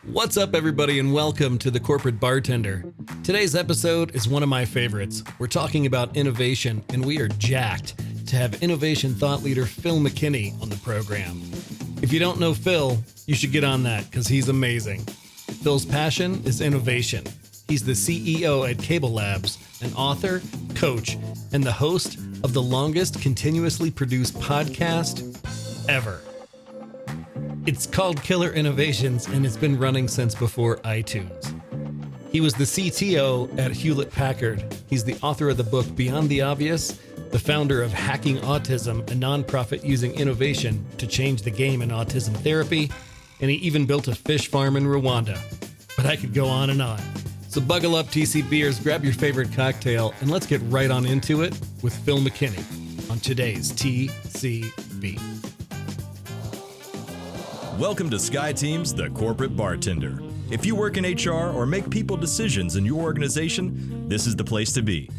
What's up, everybody, and welcome to the Corporate Bartender. Today's episode is one of my favorites. We're talking about innovation, and we are jacked to have innovation thought leader Phil McKinney on the program. If you don't know Phil, you should get on that because he's amazing. Phil's passion is innovation. He's the CEO at CableLabs, an author, coach, and the host of the longest continuously produced podcast ever. It's called Killer Innovations, and it's been running since before iTunes. He was the CTO at Hewlett Packard. He's the author of the book Beyond the Obvious, the founder of Hacking Autism, a nonprofit using innovation to change the game in autism therapy, and he even built a fish farm in Rwanda. But I could go on and on. So buckle up, TCBers, grab your favorite cocktail, and let's get right on into it with Phil McKinney on today's TCB. Welcome to SkyTeam's The Corporate Bartender. If you work in HR or make people decisions in your organization, this is the place to be.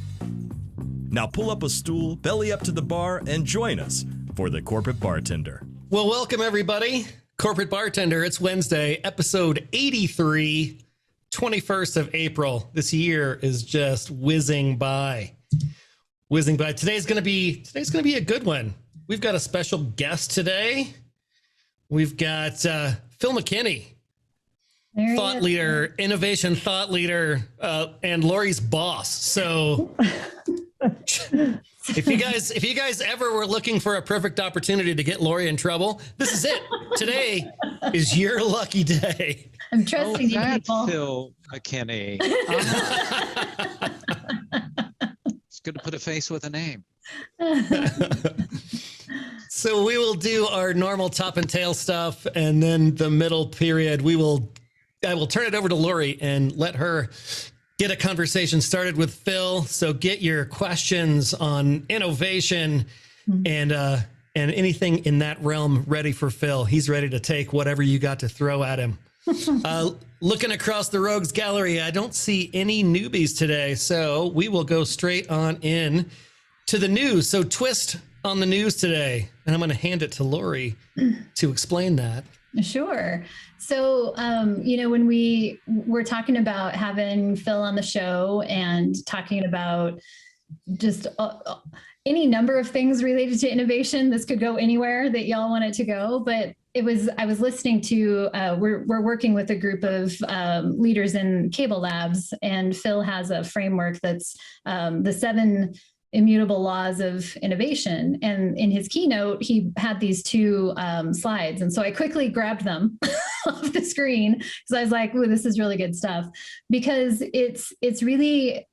Now pull up a stool, belly up to the bar, and join us for The Corporate Bartender. Well, welcome, everybody. Corporate Bartender, it's Wednesday, episode 83, 21st of April. This year is just whizzing by. Today's going to be a good one. We've got a special guest today. We've got Phil McKinney, thought leader, innovation thought leader, and Lori's boss. So if you guys ever were looking for a perfect opportunity to get Lori in trouble, this is it. Today is your lucky day. I'm trusting you, people. Phil McKinney. It's good to put a face with a name. So we will do our normal top and tail stuff, and then the middle period, I will turn it over to Lori and let her get a conversation started with Phil. So get your questions on innovation and anything in that realm ready for Phil. He's ready to take whatever you got to throw at him. Looking across the Rogues Gallery, I don't see any newbies today, so we will go straight on in to the news. So twist on the news today, and I'm going to hand it to Lori to explain that. Sure. So, when we were talking about having Phil on the show and talking about just any number of things related to innovation, this could go anywhere that y'all want it to go. But I was listening to, we're working with a group of leaders in CableLabs, and Phil has a framework that's the 7 immutable laws of innovation. And in his keynote, he had these 2 slides. And so I quickly grabbed them off the screen because I was like, "Ooh, this is really good stuff," because it's really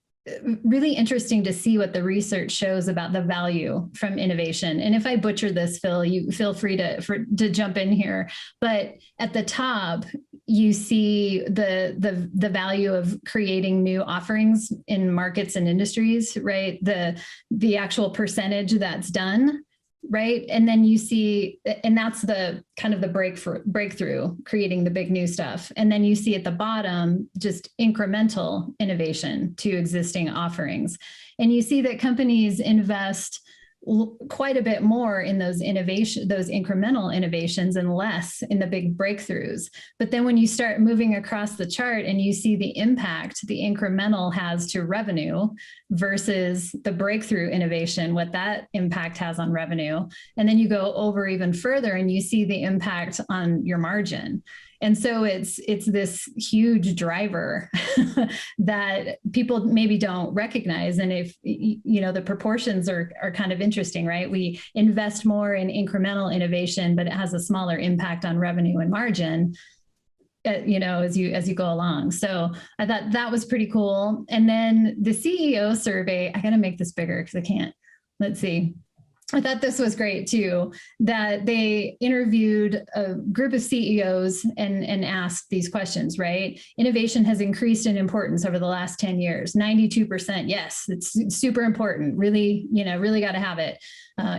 interesting to see what the research shows about the value from innovation. And if I butcher this, Phil, you feel free to jump in here. But at the top, you see the value of creating new offerings in markets and industries, right? The actual percentage that's done, right? And then you see, and that's the kind of the breakthrough, creating the big new stuff. And then you see at the bottom, just incremental innovation to existing offerings. And you see that companies invest quite a bit more in those incremental innovations and less in the big breakthroughs. But then when you start moving across the chart and you see the impact the incremental has to revenue versus the breakthrough innovation, what that impact has on revenue, and then you go over even further and you see the impact on your margin. And so it's this huge driver that people maybe don't recognize. And if, the proportions are kind of interesting, right? We invest more in incremental innovation, but it has a smaller impact on revenue and margin, as you go along. So I thought that was pretty cool. And then the CEO survey, I got to make this bigger because I can't. Let's see. I thought this was great too, that they interviewed a group of CEOs and asked these questions, right? Innovation has increased in importance over the last 10 years, 92%. Yes, it's super important. Really, really got to have it.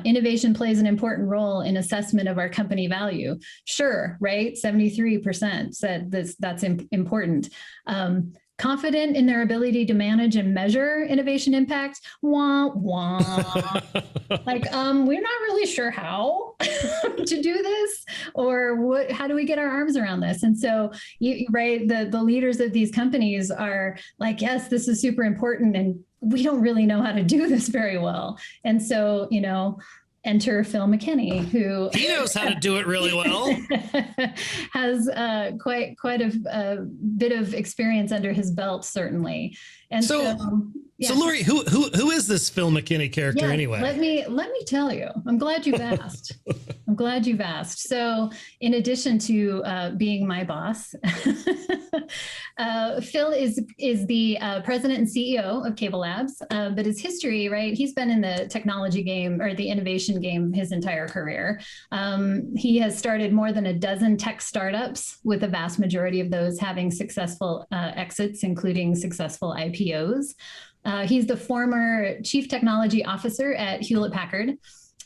Innovation plays an important role in assessment of our company value. Sure, right? 73% said that's important. confident in their ability to manage and measure innovation impact. Wah, wah. Like, we're not really sure how to do this, or how do we get our arms around this? And so, right, the leaders of these companies are like, yes, this is super important, and we don't really know how to do this very well. And so, enter Phil McKinney, who he knows how to do it really well. has quite a bit of experience under his belt, certainly. And so Lori, who is this Phil McKinney character anyway? Let me tell you. I'm glad you've asked. So, in addition to being my boss, Phil is the president and CEO of CableLabs. But his history, right? He's been in the technology game or the innovation game his entire career. He has started more than a dozen tech startups, with a vast majority of those having successful exits, including successful IPOs. He's the former chief technology officer at Hewlett Packard.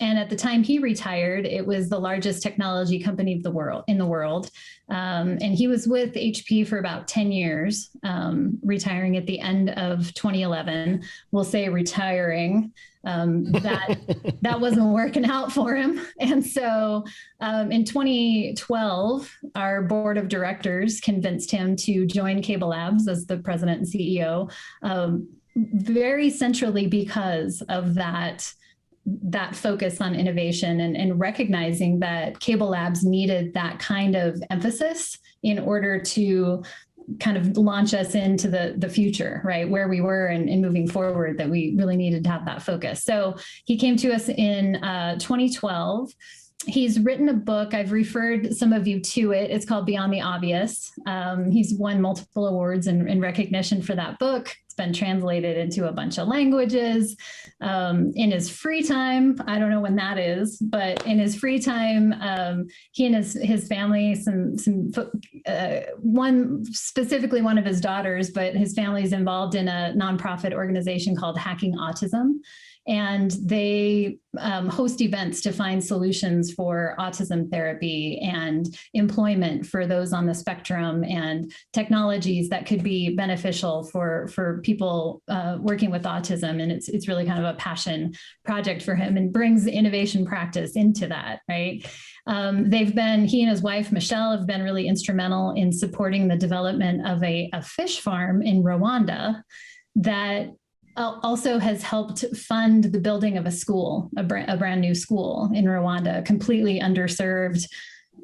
And at the time he retired, it was the largest technology company in the world. And he was with HP for about 10 years, retiring at the end of 2011. We'll say retiring. That wasn't working out for him. And so in 2012, our board of directors convinced him to join CableLabs as the president and CEO, very centrally because of that focus on innovation and recognizing that CableLabs needed that kind of emphasis in order to kind of launch us into the future, right? Where we were and moving forward, that we really needed to have that focus. So he came to us in 2012. He's written a book. I've referred some of you to it. It's called Beyond the Obvious. He's won multiple awards in recognition for that book. It's been translated into a bunch of languages. In his free time, I don't know when that is, but in his free time, he and his family, specifically one of his daughters, but his family is involved in a nonprofit organization called Hacking Autism. And they host events to find solutions for autism therapy and employment for those on the spectrum, and technologies that could be beneficial for people working with autism. And it's really kind of a passion project for him, and brings innovation practice into that, right? He and his wife, Michelle, have been really instrumental in supporting the development of a fish farm in Rwanda that also has helped fund the building of a school, a brand new school in Rwanda, completely underserved,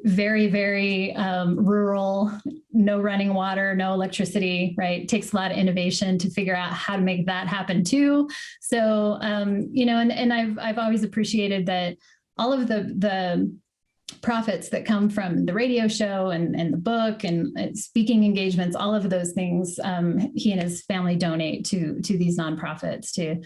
very, very rural, no running water, no electricity, right? It takes a lot of innovation to figure out how to make that happen too. So, and I've always appreciated that all of the profits that come from the radio show and the book and speaking engagements, all of those things, he and his family donate to these nonprofits to,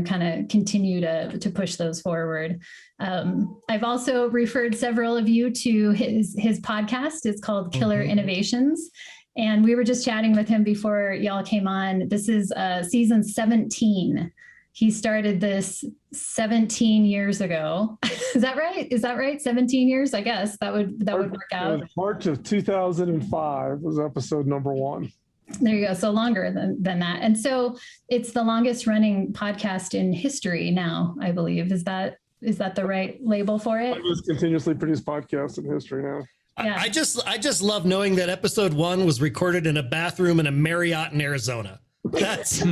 kind of continue to push those forward. I've also referred several of you to his podcast. It's called Killer Innovations. And we were just chatting with him before y'all came on. This is season 17. He started this 17 years ago. Is that right? 17 years, I guess that would work out. March of 2005 was episode number 1. There you go. So longer than that. And so it's the longest running podcast in history now, I believe. Is that the right label for it? I just continuously produce podcasts in history now. Yeah. I just love knowing that episode 1 was recorded in a bathroom in a Marriott in Arizona. That's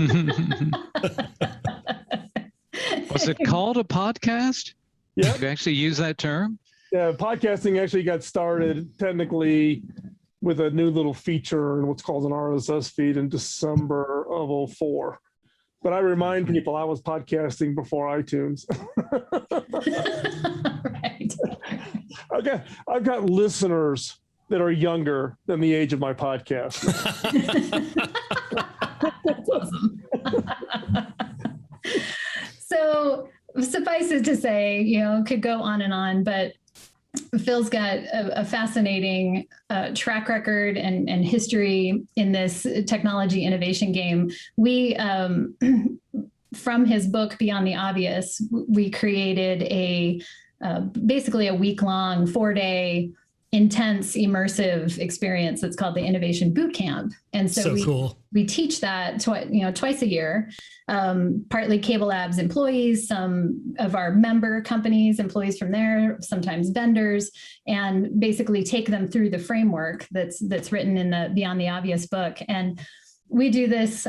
Was it called a podcast? Yeah. Did you actually use that term? Yeah, podcasting actually got started technically with a new little feature in what's called an RSS feed in December of 2004. But I remind people I was podcasting before iTunes. Right. I've got listeners that are younger than the age of my podcast. That's awesome. So suffice it to say, could go on and on, but Phil's got a fascinating track record and history in this technology innovation game. We, from his book, Beyond the Obvious, we created basically a week-long, 4-day intense, immersive experience that's called the Innovation Boot Camp. And so we teach that twice a year, partly CableLabs employees, some of our member companies, employees from there, sometimes vendors, and basically take them through the framework that's written in the Beyond the Obvious book. And we do this,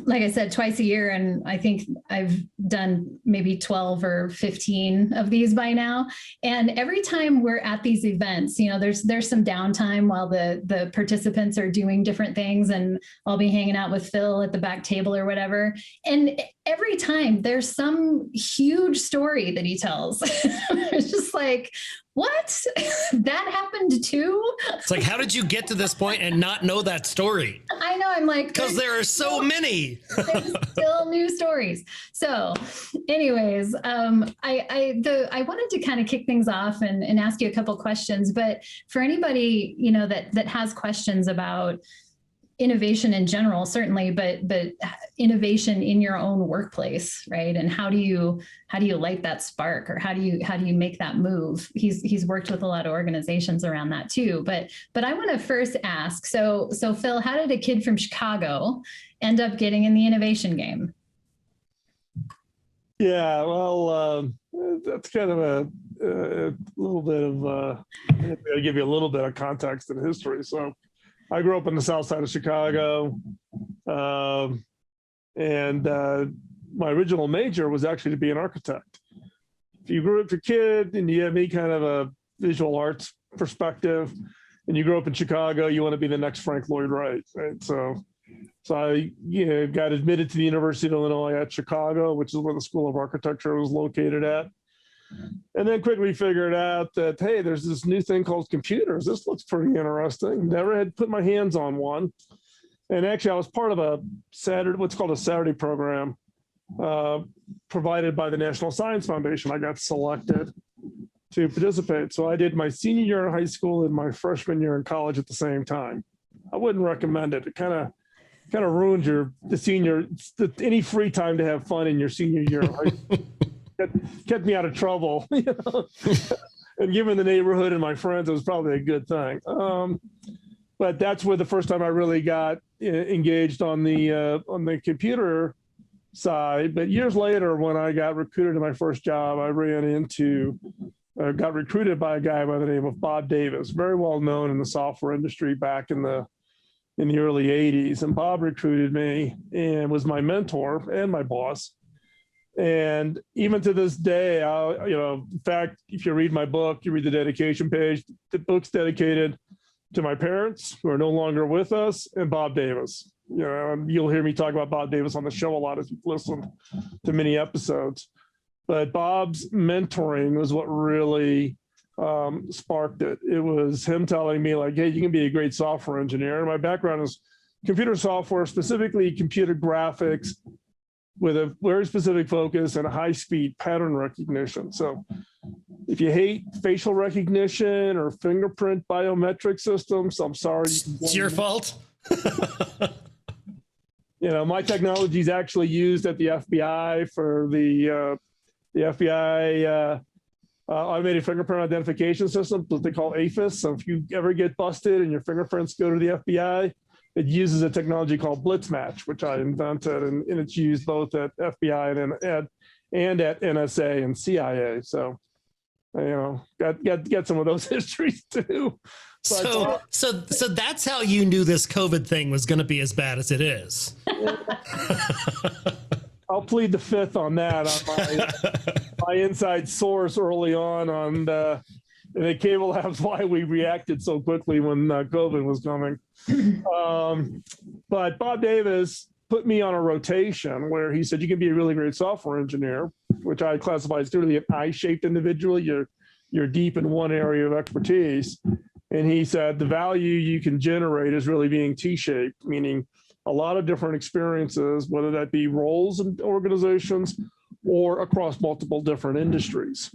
like I said, twice a year. And I think I've done maybe 12 or 15 of these by now. And every time we're at these events, there's some downtime while the participants are doing different things, and I'll be hanging out with Phil at the back table or whatever. And every time there's some huge story that he tells. It's just like, what? That happened too? It's like, how did you get to this point and not know that story? I know. I'm like, because there are so many. There's still new stories. So anyways, I wanted to kind of kick things off and ask you a couple questions, but for anybody, that has questions about innovation in general, certainly, but innovation in your own workplace, right? And how do you light that spark, or how do you make that move? He's worked with a lot of organizations around that too. But I want to first ask, so Phil, how did a kid from Chicago end up getting in the innovation game? Yeah, well, that's kind of a little bit of I'll give you a little bit of context and history. So I grew up on the south side of Chicago, and my original major was actually to be an architect. If you grew up a kid and you have any kind of a visual arts perspective, and you grew up in Chicago, you want to be the next Frank Lloyd Wright, right? So I got admitted to the University of Illinois at Chicago, which is where the School of Architecture was located at. And then quickly figured out that, hey, there's this new thing called computers. This looks pretty interesting. Never had put my hands on one. And actually, I was part of what's called a Saturday program provided by the National Science Foundation. I got selected to participate. So I did my senior year in high school and my freshman year in college at the same time. I wouldn't recommend it. It kind of ruins any free time to have fun in your senior year. Kept me out of trouble, and given the neighborhood and my friends, it was probably a good thing. But that's where the first time I really got engaged on the computer side. But years later, when I got recruited to my first job, I got recruited by a guy by the name of Bob Davis, very well known in the software industry back in the early 80s. And Bob recruited me and was my mentor and my boss. And even to this day, in fact, if you read my book, you read the dedication page, the book's dedicated to my parents who are no longer with us, and Bob Davis. You'll hear me talk about Bob Davis on the show a lot if you've listened to many episodes. But Bob's mentoring was what really sparked it. It was him telling me, like, hey, you can be a great software engineer. And my background is computer software, specifically computer graphics, with a very specific focus and high-speed pattern recognition. So if you hate facial recognition or fingerprint biometric systems, I'm sorry. It's your fault. My technology is actually used at the FBI for the FBI automated fingerprint identification system, what they call AFIS. So if you ever get busted and your fingerprints go to the FBI, it uses a technology called Blitz Match, which I invented, and it's used both at FBI and at NSA and CIA. So, got some of those histories too. But, so that's how you knew this COVID thing was going to be as bad as it is. I'll plead the fifth on that. On my inside source early on and at CableLabs, why we reacted so quickly when COVID was coming. But Bob Davis put me on a rotation where he said, you can be a really great software engineer, which I classify as clearly an I-shaped individual. You're deep in one area of expertise. And he said, the value you can generate is really being T-shaped, meaning a lot of different experiences, whether that be roles in organizations or across multiple different industries.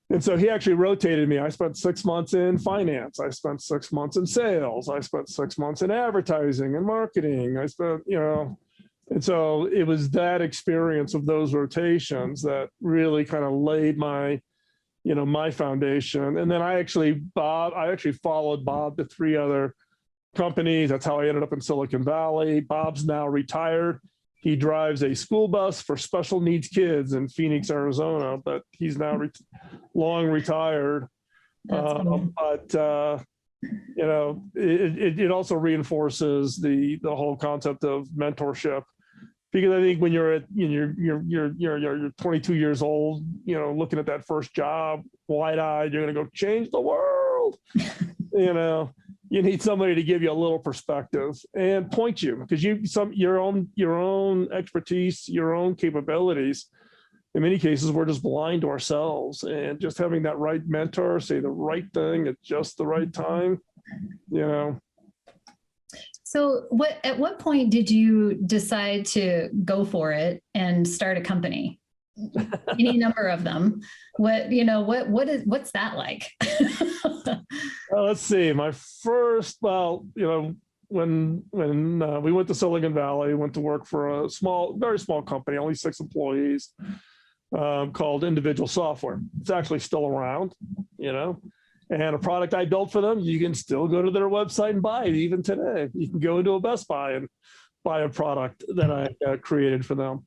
And so he actually rotated me. I spent 6 months in finance. I spent 6 months in sales. I spent 6 months in advertising and marketing. And so it was that experience of those rotations that really kind of laid my my foundation. And then I actually followed Bob to 3 other companies. That's how I ended up in Silicon Valley. Bob's now retired. He drives a school bus for special needs kids in Phoenix, Arizona, but he's now long retired. Cool. But it also reinforces the whole concept of mentorship, because I think when you're 22 years old, looking at that first job, wide-eyed, you're going to go change the world. You need somebody to give you a little perspective and point you, because your own expertise, your own capabilities. In many cases, we're just blind to ourselves, and just having that right mentor say the right thing at just the right time. So at what point did you decide to go for it and start a company? Any number of them. What's that like? Let's see. My first, when we went to Silicon Valley, went to work for a very small company, only 6 employees, called Individual Software. It's actually still around, and a product I built for them, you can still go to their website and buy it even today. You can go into a Best Buy and buy a product that I created for them.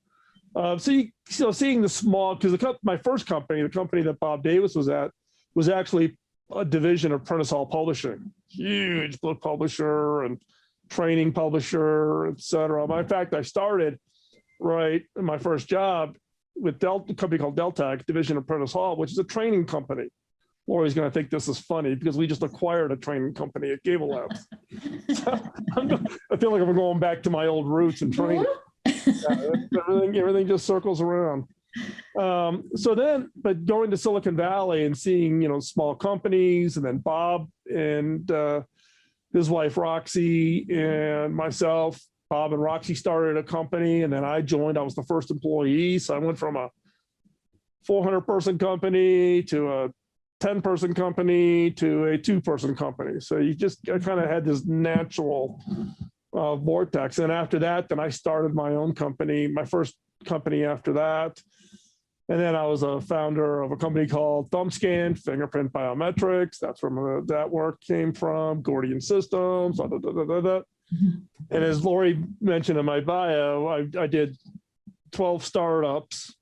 So seeing the small, because my first company, the company that Bob Davis was at, was actually a division of Prentice Hall Publishing, huge book publisher and training publisher, et cetera. In fact, I started in my first job with a company called Deltek, division of Prentice Hall, which is a training company. Lori's going to think this is funny because we just acquired a training company at CableLabs. I feel like I'm going back to my old roots and training. Everything just circles around. But going to Silicon Valley and seeing, small companies, and then Bob and his wife, Roxy, and myself, Bob and Roxy started a company, and then I joined. I was the first employee. So I went from a 400-person company to a 10-person company to a 2-person company. So I kind of had this natural vortex. And after that, then I started my own company, my first company after that. And then I was a founder of a company called ThumbScan, Fingerprint Biometrics. That's where that work came from, Gordian Systems, And as Lori mentioned in my bio, I did 12 startups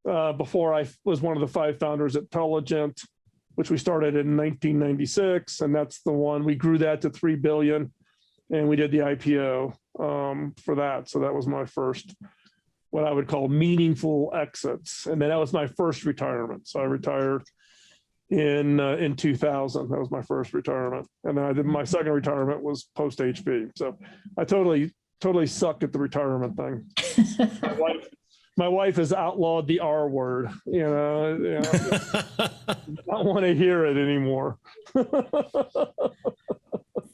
before I was one of the 5 founders at Telligent, which we started in 1996. And that's the one, we grew that to 3 billion. And we did the IPO for that. So that was my first, what I would call meaningful exits. And then that was my first retirement. So I retired in 2000. That was my first retirement. And then my second retirement was post HP. So I totally suck at the retirement thing. My wife has outlawed the R word, I don't want to hear it anymore.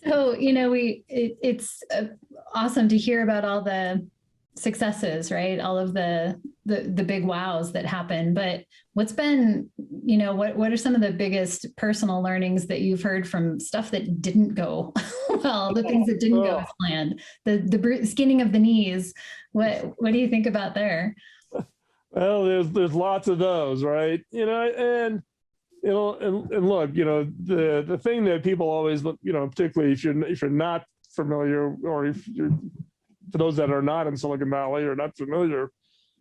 So, it's awesome to hear about all the successes, right? All of the big wows that happen. But what's been, what are some of the biggest personal learnings that you've heard from stuff that didn't go well, the things that didn't go as planned, the skinning of the knees? What do you think about there? Well, there's lots of those, right? And look, the thing that people always look, particularly if you're not familiar, or if you're, for those that are not in Silicon Valley or not familiar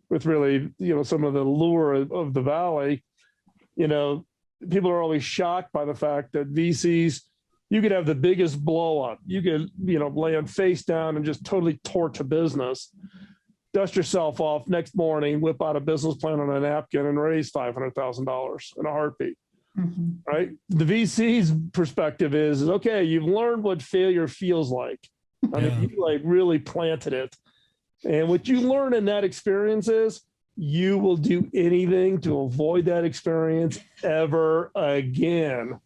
with really, some of the lure of the Valley, people are always shocked by the fact that VCs, you could have the biggest blow up. You could, land face down and just totally torch a business, dust yourself off next morning, whip out a business plan on a napkin and raise $500,000 in a heartbeat. Mm-hmm. Right? The VC's perspective is okay, you've learned what failure feels like. I mean, you really planted it. And what you learn in that experience is you will do anything to avoid that experience ever again,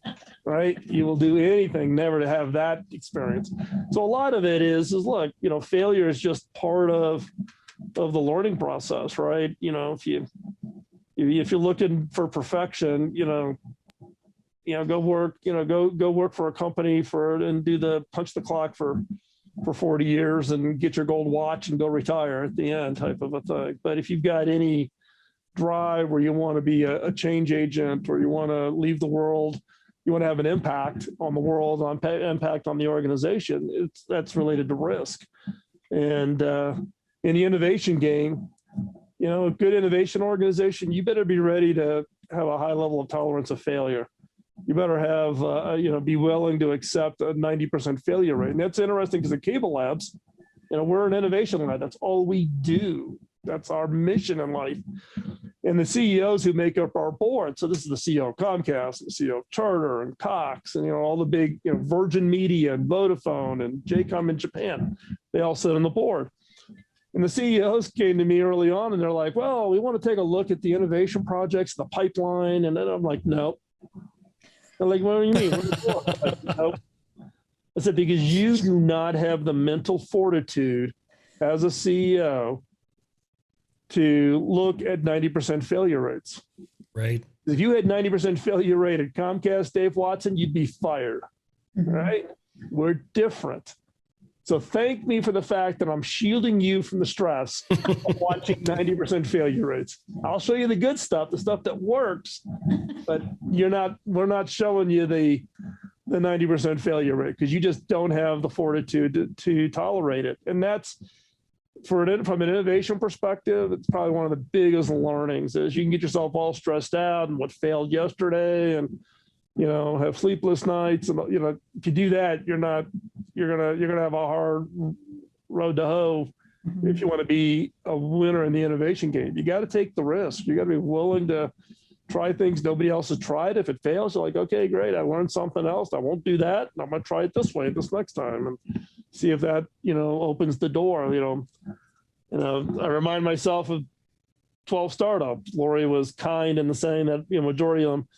right? You will do anything never to have that experience. So a lot of it is look, failure is just part of the learning process, right? If you're looking for perfection, go work, go work for a company and do the punch the clock for 40 years and get your gold watch and go retire at the end type of a thing. But if you've got any drive where you want to be a change agent, or you want to leave the world, you want to have an impact on the world, impact on the organization, that's related to risk. And in the innovation game, a good innovation organization, you better be ready to have a high level of tolerance of failure. You better have, be willing to accept a 90% failure rate. And that's interesting because at CableLabs, we're an innovation lab. That's all we do. That's our mission in life. And the CEOs who make up our board, so this is the CEO of Comcast, the CEO of Charter and Cox, and all the big, Virgin Media and Vodafone and JCOM in Japan, they all sit on the board. And the CEOs came to me early on and they're like, well, we want to take a look at the innovation projects, the pipeline. And then I'm like, no. They're like, what do you mean? Like, nope. I said, because you do not have the mental fortitude as a CEO to look at 90% failure rates. Right. If you had 90% failure rate at Comcast, Dave Watson, you'd be fired, right? We're different. So thank me for the fact that I'm shielding you from the stress of watching 90% failure rates. I'll show you the good stuff, the stuff that works, but we're not showing you the 90% failure rate because you just don't have the fortitude to tolerate it. And that's, from an innovation perspective, it's probably one of the biggest learnings is you can get yourself all stressed out and what failed yesterday and, have sleepless nights. And, if you do that, you're going to have a hard road to hoe if you want to be a winner in the innovation game. You got to take the risk. You got to be willing to try things nobody else has tried. If it fails, you're like, okay, great. I learned something else. I won't do that. I'm going to try it this way this next time and see if that, opens the door. I remind myself of 12 startups. Lori was kind in the saying that majority of them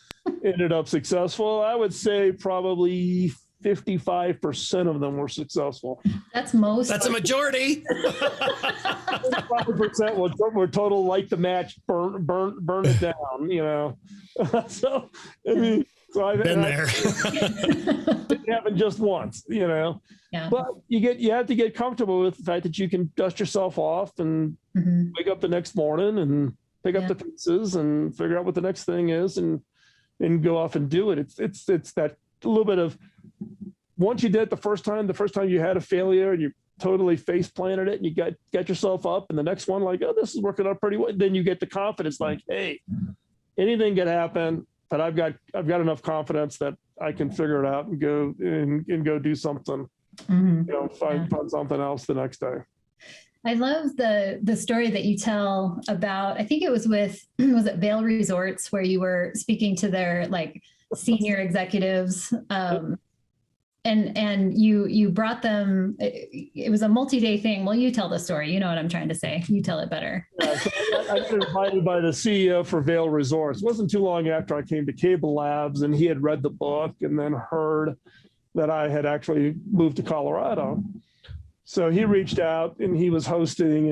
ended up successful. I would say probably 55% of them were successful. That's most. That's a majority. 5% were total light the match, burn it down. So I've been there. It happened just once, Yeah. But you have to get comfortable with the fact that you can dust yourself off and wake up the next morning and pick up the pieces and figure out what the next thing is and go off and do it. It's that little bit of, once you did it the first time you had a failure and you totally face planted it and you got yourself up, and the next one, like, oh, this is working out pretty well. Then you get the confidence, like, hey, anything could happen, but I've got enough confidence that I can figure it out and go do something, find something else the next day. I love the story that you tell about, I think it was was it Vail Resorts, where you were speaking to their senior executives, and you brought them, it was a multi-day thing. Well, you tell the story. You know what I'm trying to say. You tell it better. Yeah, so I got invited by the CEO for Vail Resorts. It wasn't too long after I came to CableLabs, and he had read the book and then heard that I had actually moved to Colorado. So he reached out and he was hosting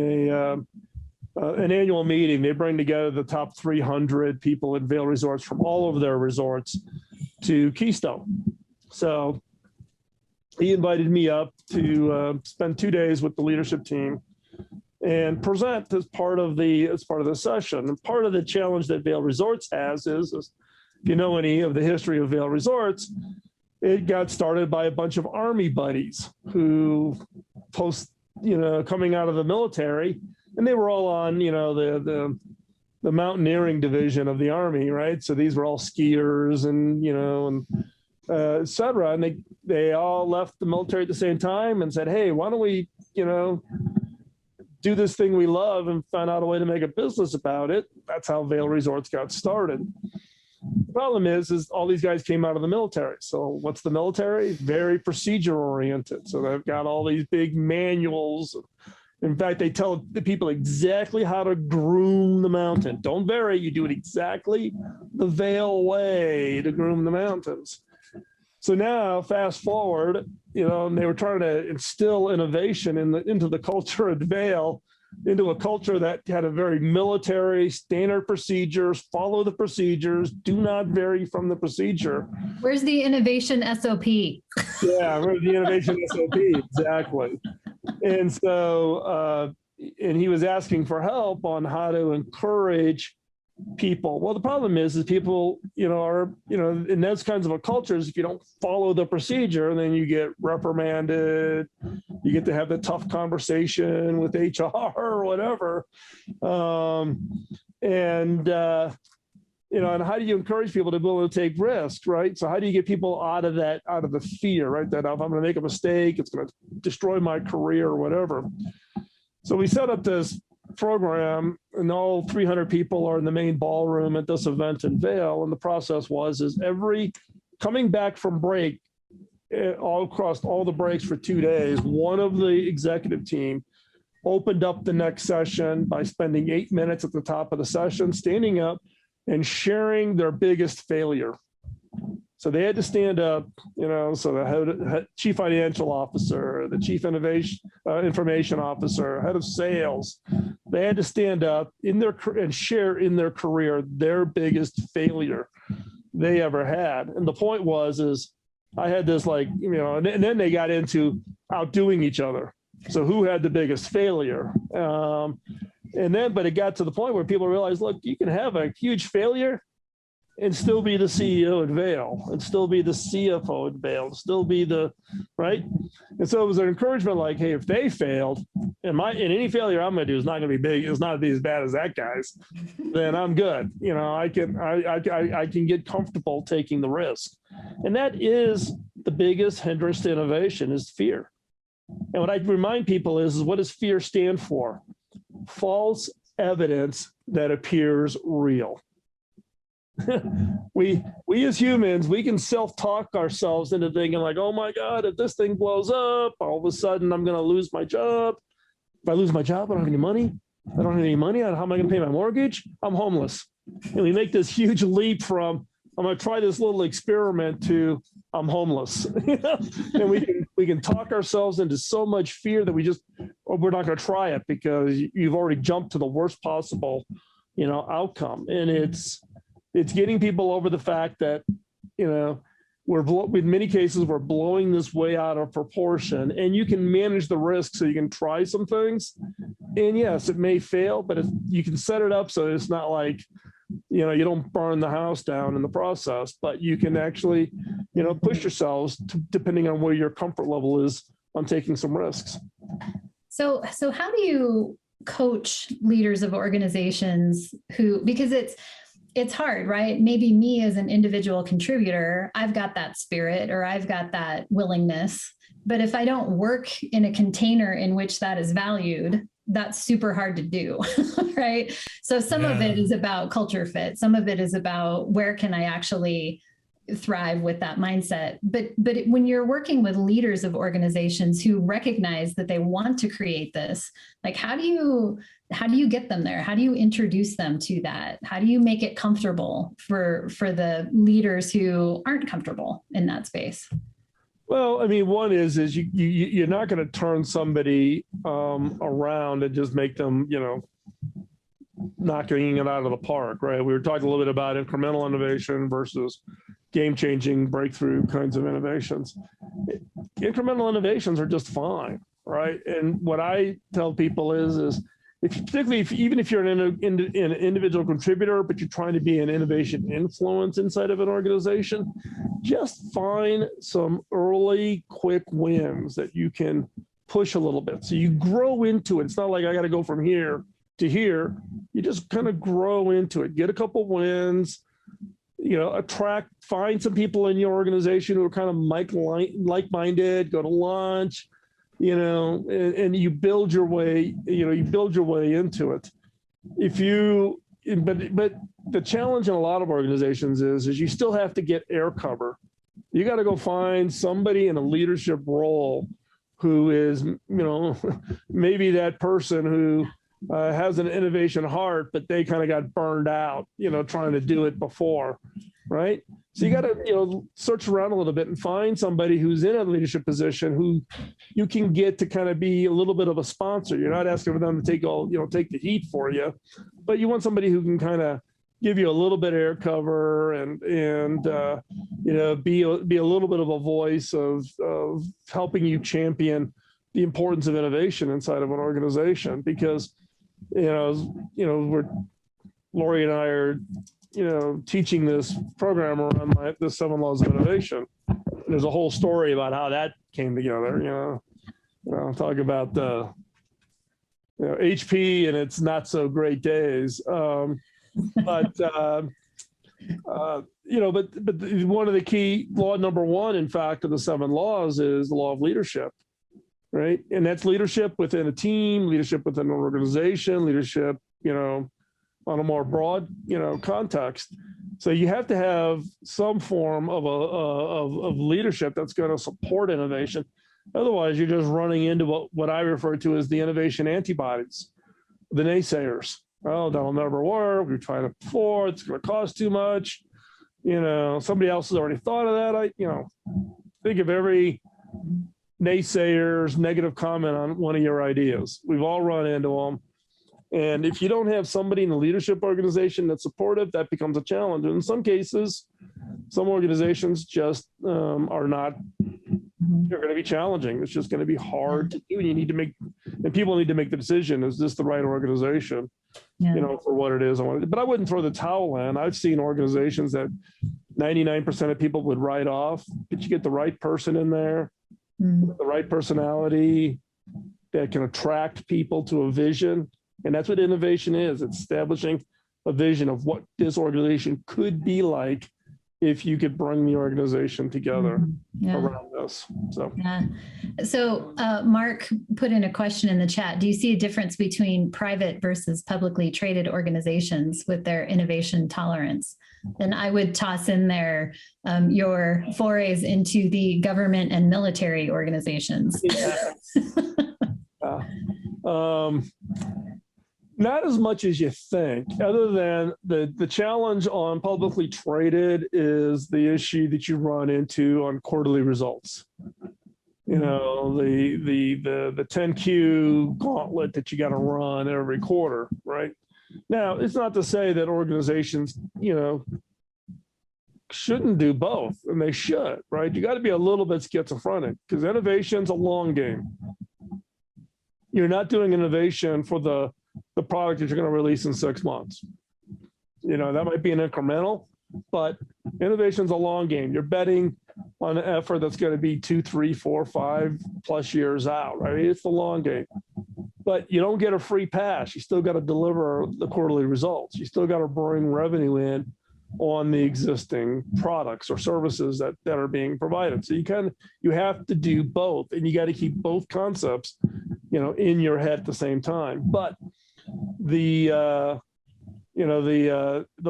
an annual meeting. They bring together the top 300 people at Vail Resorts from all over their resorts to Keystone. So he invited me up to spend 2 days with the leadership team and present as part of the session. And part of the challenge that Vail Resorts has is if you know any of the history of Vail Resorts, it got started by a bunch of Army buddies who coming out of the military, and they were all on, the mountaineering division of the Army, right? So these were all skiers and, et cetera. And they all left the military at the same time and said, hey, why don't we, do this thing we love and find out a way to make a business about it. That's how Vail Resorts got started. The problem is all these guys came out of the military. So what's the military? Very procedure oriented. So they've got all these big manuals. In fact, they tell the people exactly how to groom the mountain. Don't vary. You do it exactly the Vail way to groom the mountains. So now, fast forward, and they were trying to instill innovation into the culture at Vail, into a culture that had a very military standard procedures, follow the procedures, do not vary from the procedure. Where's the innovation SOP? Yeah, where's the innovation SOP? Exactly. And so, and he was asking for help on how to encourage people? Well, the problem is people, are, in those kinds of cultures, if you don't follow the procedure, then you get reprimanded, you get to have the tough conversation with HR or whatever. And how do you encourage people to be able to take risks, right? So how do you get people out of the fear, right? That if I'm going to make a mistake, it's going to destroy my career or whatever. So we set up this program, and all 300 people are in the main ballroom at this event in Vail. And the process is coming back from break, all across all the breaks for 2 days, one of the executive team opened up the next session by spending 8 minutes at the top of the session, standing up and sharing their biggest failure. So they had to stand up, so the head, chief financial officer, the chief information officer, head of sales, they had to stand up and share in their career their biggest failure they ever had. And the point is I had this and then they got into outdoing each other. So who had the biggest failure? But it got to the point where people realized, look, you can have a huge failure and still be the CEO at Vail, and still be the CFO at Vail, and still be right? And so it was an encouragement like, hey, if they failed, and any failure I'm going to do is not going to be big, it's not going to be as bad as that guy's, then I'm good. I can get comfortable taking the risk. And that is the biggest hindrance to innovation is fear. And what I remind people is what does fear stand for? False evidence that appears real. we as humans, we can self-talk ourselves into thinking like, oh my God, if this thing blows up, all of a sudden I'm going to lose my job. If I lose my job, I don't have any money. I don't have any money. How am I going to pay my mortgage? I'm homeless. And we make this huge leap from, I'm going to try this little experiment to I'm homeless. And we can talk ourselves into so much fear that we're not going to try it because you've already jumped to the worst possible, outcome. And it's getting people over the fact that, in many cases, we're blowing this way out of proportion, and you can manage the risk so you can try some things. And yes, it may fail, but you can set it up so it's not like, you don't burn the house down in the process, but you can actually, push yourselves depending on where your comfort level is on taking some risks. So how do you coach leaders of organizations because it's hard, right? Maybe me as an individual contributor, I've got that spirit or I've got that willingness, but if I don't work in a container in which that is valued, that's super hard to do, right? So some of it is about culture fit. Some of it is about where can I actually thrive with that mindset. But when you're working with leaders of organizations who recognize that they want to create this, like how do you get them there? How do you introduce them to that? How do you make it comfortable for the leaders who aren't comfortable in that space? Well, I mean, one is you're not going to turn somebody around and just make them, knocking it out of the park, right? We were talking a little bit about incremental innovation versus game-changing breakthrough kinds of innovations. Incremental innovations are just fine, right? And what I tell people is even if you're an individual contributor, but you're trying to be an innovation influence inside of an organization, just find some early quick wins that you can push a little bit. So you grow into it. It's not like I got to go from here to here. You just kind of grow into it, get a couple wins, find some people in your organization who are kind of like-minded, go to lunch, and you build your way, into it. But the challenge in a lot of organizations is you still have to get air cover. You got to go find somebody in a leadership role who is, maybe that person who has an innovation heart, but they kind of got burned out, trying to do it before, right? So you got to, search around a little bit and find somebody who's in a leadership position who you can get to kind of be a little bit of a sponsor. You're not asking for them to take the heat for you, but you want somebody who can kind of give you a little bit of air cover and be a little bit of a voice of helping you champion the importance of innovation inside of an organization, because we're Lori and I are, teaching this program around the 7 laws of innovation. There's a whole story about how that came together. Talk about the HP and its not so great days. But one of the key law number one, in fact, of the 7 laws is the law of leadership, right? And that's leadership within a team, leadership within an organization, leadership, on a more broad, context. So you have to have some form of leadership that's going to support innovation. Otherwise, you're just running into what I refer to as the innovation antibodies, the naysayers. Oh, that'll never work. We've tried it before. It's going to cost too much. Somebody else has already thought of that. Think of every naysayer's negative comment on one of your ideas. We've all run into them. And if you don't have somebody in the leadership organization that's supportive, that becomes a challenge. And in some cases, some organizations just are not, they're going to be challenging. It's just going to be hard to do. And people need to make the decision, is this the right organization, for what it is. But I wouldn't throw the towel in. I've seen organizations that 99% of people would write off, but you get the right person in there, with the right personality that can attract people to a vision. And that's what innovation is. It's establishing a vision of what this organization could be like if you could bring the organization together around this. So Mark put in a question in the chat. Do you see a difference between private versus publicly traded organizations with their innovation tolerance? And I would toss in there your forays into the government and military organizations. Not as much as you think, other than the challenge on publicly traded is the issue that you run into on quarterly results. The 10Q gauntlet that you got to run every quarter, right? Now, it's not to say that organizations, shouldn't do both, and they should, right? You got to be a little bit schizophrenic because innovation's a long game. You're not doing innovation for the product that you're going to release in 6 months. That might be an incremental, but innovation's a long game. You're betting on an effort that's going to be 2, 3, 4, 5+ years out, right? It's the long game. But you don't get a free pass. You still got to deliver the quarterly results. You still got to bring revenue in on the existing products or services that are being provided. So you have to do both, and you got to keep both concepts, in your head at the same time. But the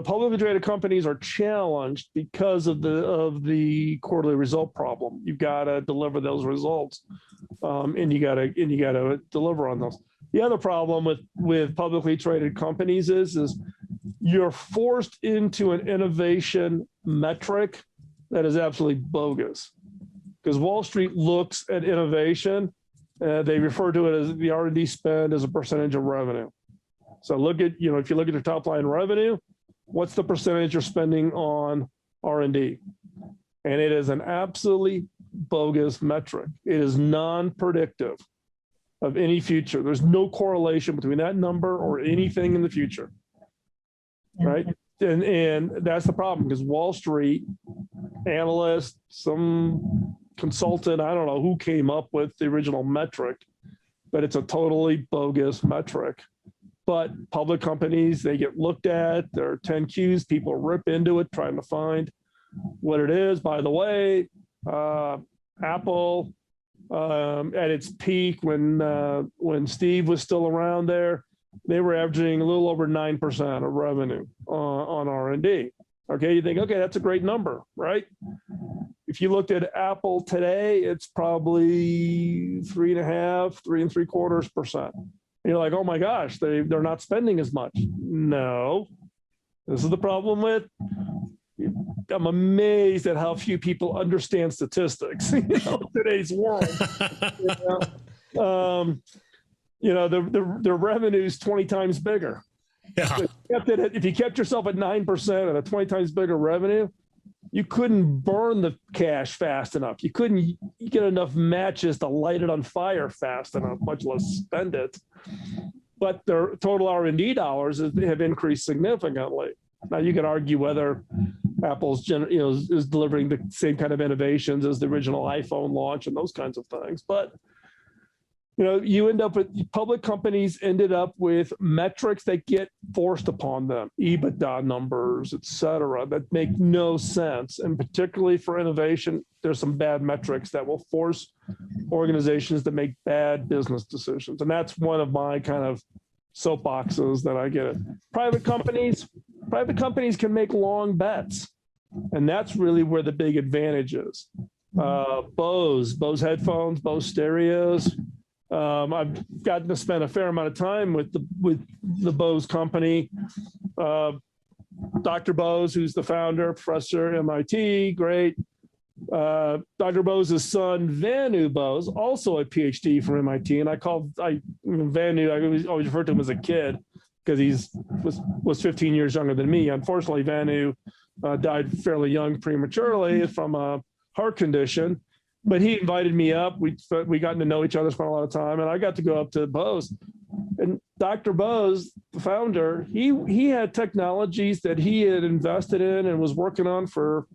publicly traded companies are challenged because of the quarterly result problem. You've got to deliver those results, and you got to deliver on those. The other problem with publicly traded companies is you're forced into an innovation metric that is absolutely bogus, because Wall Street looks at innovation. They refer to it as the R&D spend as a percentage of revenue. So look at, if you look at your top line revenue, what's the percentage you're spending on R&D? And it is an absolutely bogus metric. It is non-predictive of any future. There's no correlation between that number or anything in the future, right? And that's the problem, because Wall Street analysts, some consultant, I don't know who came up with the original metric, but it's a totally bogus metric. But public companies, they get looked at, their 10Qs, people rip into it trying to find what it is. By the way, Apple, at its peak when Steve was still around there, they were averaging a little over 9% of revenue on R&D. Okay, you think, okay, that's a great number, right? If you looked at Apple today, it's probably 3.5, 3.75%. You're like, oh my gosh, they're not spending as much. No, this is the problem with. I'm amazed at how few people understand statistics in today's world. Their revenue's 20 times bigger. Yeah. So if you kept yourself at 9% and a 20 times bigger revenue, you couldn't burn the cash fast enough. You couldn't get enough matches to light it on fire fast enough, much less spend it. but their total R&D dollars have increased significantly. Now you could argue whether Apple's is delivering the same kind of innovations as the original iPhone launch and those kinds of things, but you end up with public companies ended up with metrics that get forced upon them, EBITDA numbers, et cetera, that make no sense. And particularly for innovation, there's some bad metrics that will force organizations to make bad business decisions. And that's one of my kind of soapboxes that I get. Private companies can make long bets. And that's really where the big advantage is. Bose headphones, Bose stereos. I've gotten to spend a fair amount of time with the Bose company. Dr. Bose, who's the founder, professor at MIT, great. Dr. Bose's son, Vanu Bose, also a PhD from MIT. And Vanu, I always referred to him as a kid because he was 15 years younger than me. Unfortunately, Vanu died fairly young prematurely from a heart condition. But he invited me up. We got to know each other, spent a lot of time, and I got to go up to Bose. And Dr. Bose, the founder, he had technologies that he had invested in and was working on for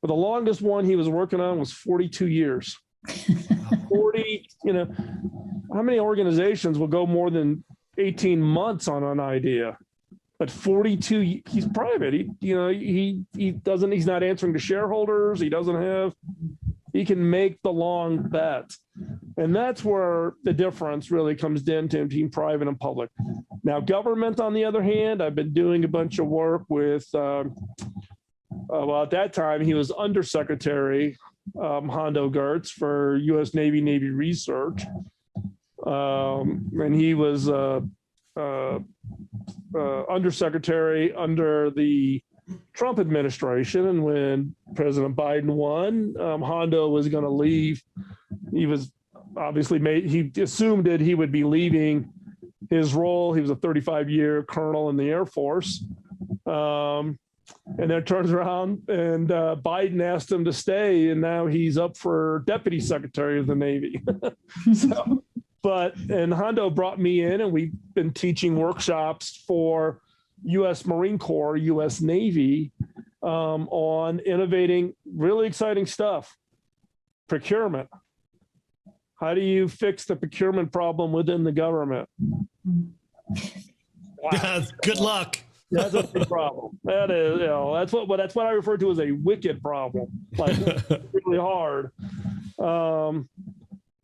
the longest one he was working on was 42 years. 40, how many organizations will go more than 18 months on an idea? But 42, he's private. He's not answering to shareholders. He can make the long bet. And that's where the difference really comes into between private and public. Now, government, on the other hand, I've been doing a bunch of work with, at that time, he was Undersecretary Hondo Gertz for U.S. Navy Research. And he was Undersecretary under the Trump administration, and when President Biden won, Hondo was going to leave. He was obviously he assumed that he would be leaving his role. He was a 35-year colonel in the Air Force. And then turns around and Biden asked him to stay, and now he's up for Deputy Secretary of the Navy. And Hondo brought me in, and we've been teaching workshops for U.S. Marine Corps, U.S. Navy, on innovating really exciting stuff. Procurement. How do you fix the procurement problem within the government? Wow. Good luck. That's a big problem. That is, that's what I refer to as a wicked problem, like really hard.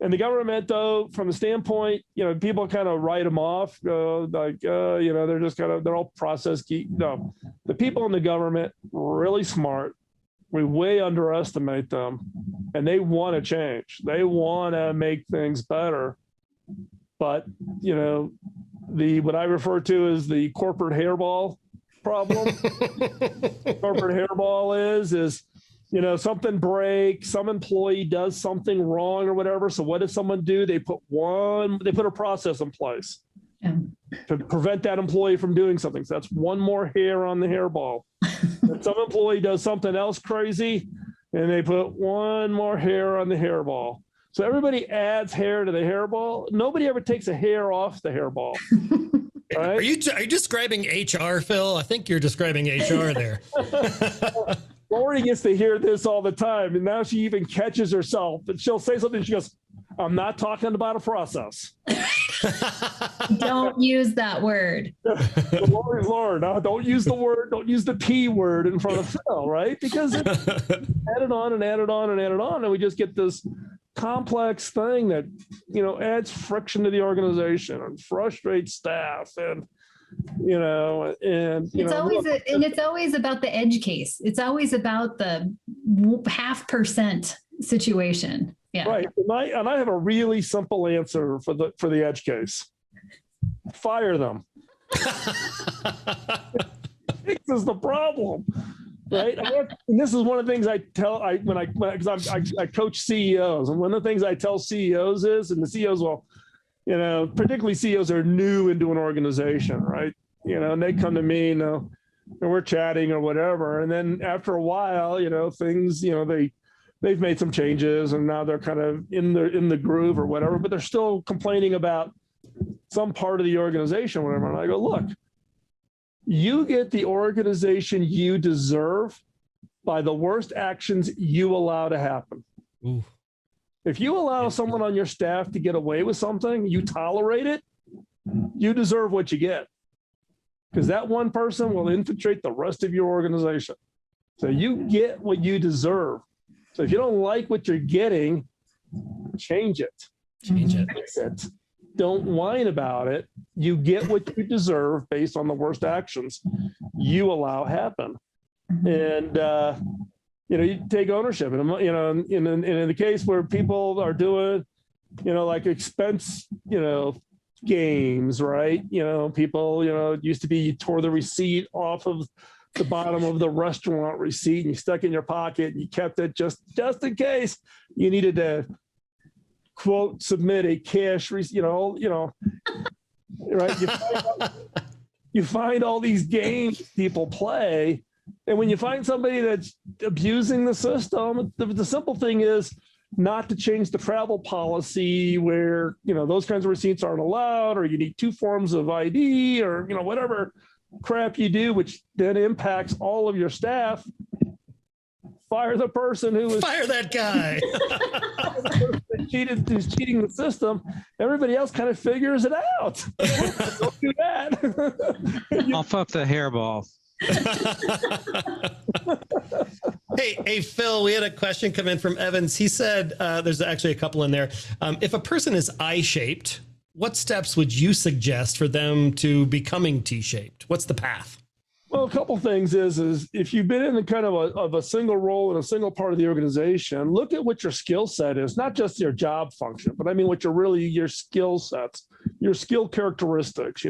And the government, though, from the standpoint, people kind of write them off, they're just they're all process geek. No, the people in the government, really smart. We way underestimate them, and they want to change. They want to make things better. But, what I refer to as the corporate hairball problem. Corporate hairball is something breaks, some employee does something wrong or whatever. So what does someone do? They put a process in place to prevent that employee from doing something. So that's one more hair on the hairball. If some employee does something else crazy, and they put one more hair on the hairball. So everybody adds hair to the hairball. Nobody ever takes a hair off the hairball. Right? Are you describing HR, Phil? I think you're describing HR there. Lori gets to hear this all the time, and now she even catches herself. But she'll say something. She goes, "I'm not talking about a process." Don't use that word. Lord, no, don't use the word. Don't use the P word in front of Phil, right? Because it's added on and added on and added on, and we just get this complex thing that adds friction to the organization and frustrates staff, and it's always about the edge case. It's always about the 0.5% situation. Yeah. Right. And I have a really simple answer for the edge case. Fire them. Fixes the problem. Right. And this is one of the things I tell because I coach CEOs, and one of the things I tell CEOs is, and the CEOs will, particularly CEOs are new into an organization, right? And they come to me, and we're chatting or whatever, and then after a while, things, they've made some changes, and now they're kind of in the groove or whatever, but they're still complaining about some part of the organization, whatever. And I go, look, you get the organization you deserve by the worst actions you allow to happen. Ooh. If you allow someone on your staff to get away with something, you tolerate it, you deserve what you get. Because that one person will infiltrate the rest of your organization. So you get what you deserve. So if you don't like what you're getting, change it. Change it. Fix it. Don't whine about it. You get what you deserve based on the worst actions you allow happen. And, you take ownership. And, in the case where people are doing, like expense, games, right? People, it used to be you tore the receipt off of the bottom of the restaurant receipt and you stuck it in your pocket and you kept it just in case you needed to quote submit a cash receipt, right? You find all these games people play, and when you find somebody that's abusing the system, the simple thing is not to change the travel policy where, those kinds of receipts aren't allowed, or you need 2 forms of ID, or, whatever crap you do, which then impacts all of your staff. Fire the person who was Fire that guy. who's cheating the system. Everybody else kind of figures it out. Don't do that. Off up the hairball. Hey, Phil, we had a question come in from Evans. He said, there's actually a couple in there. If a person is I-shaped, what steps would you suggest for them to becoming T-shaped? What's the path? Well, a couple things is if you've been in the kind of a single role in a single part of the organization, look at what your skill set is, not just your job function, but I mean, what your skill sets, your skill characteristics,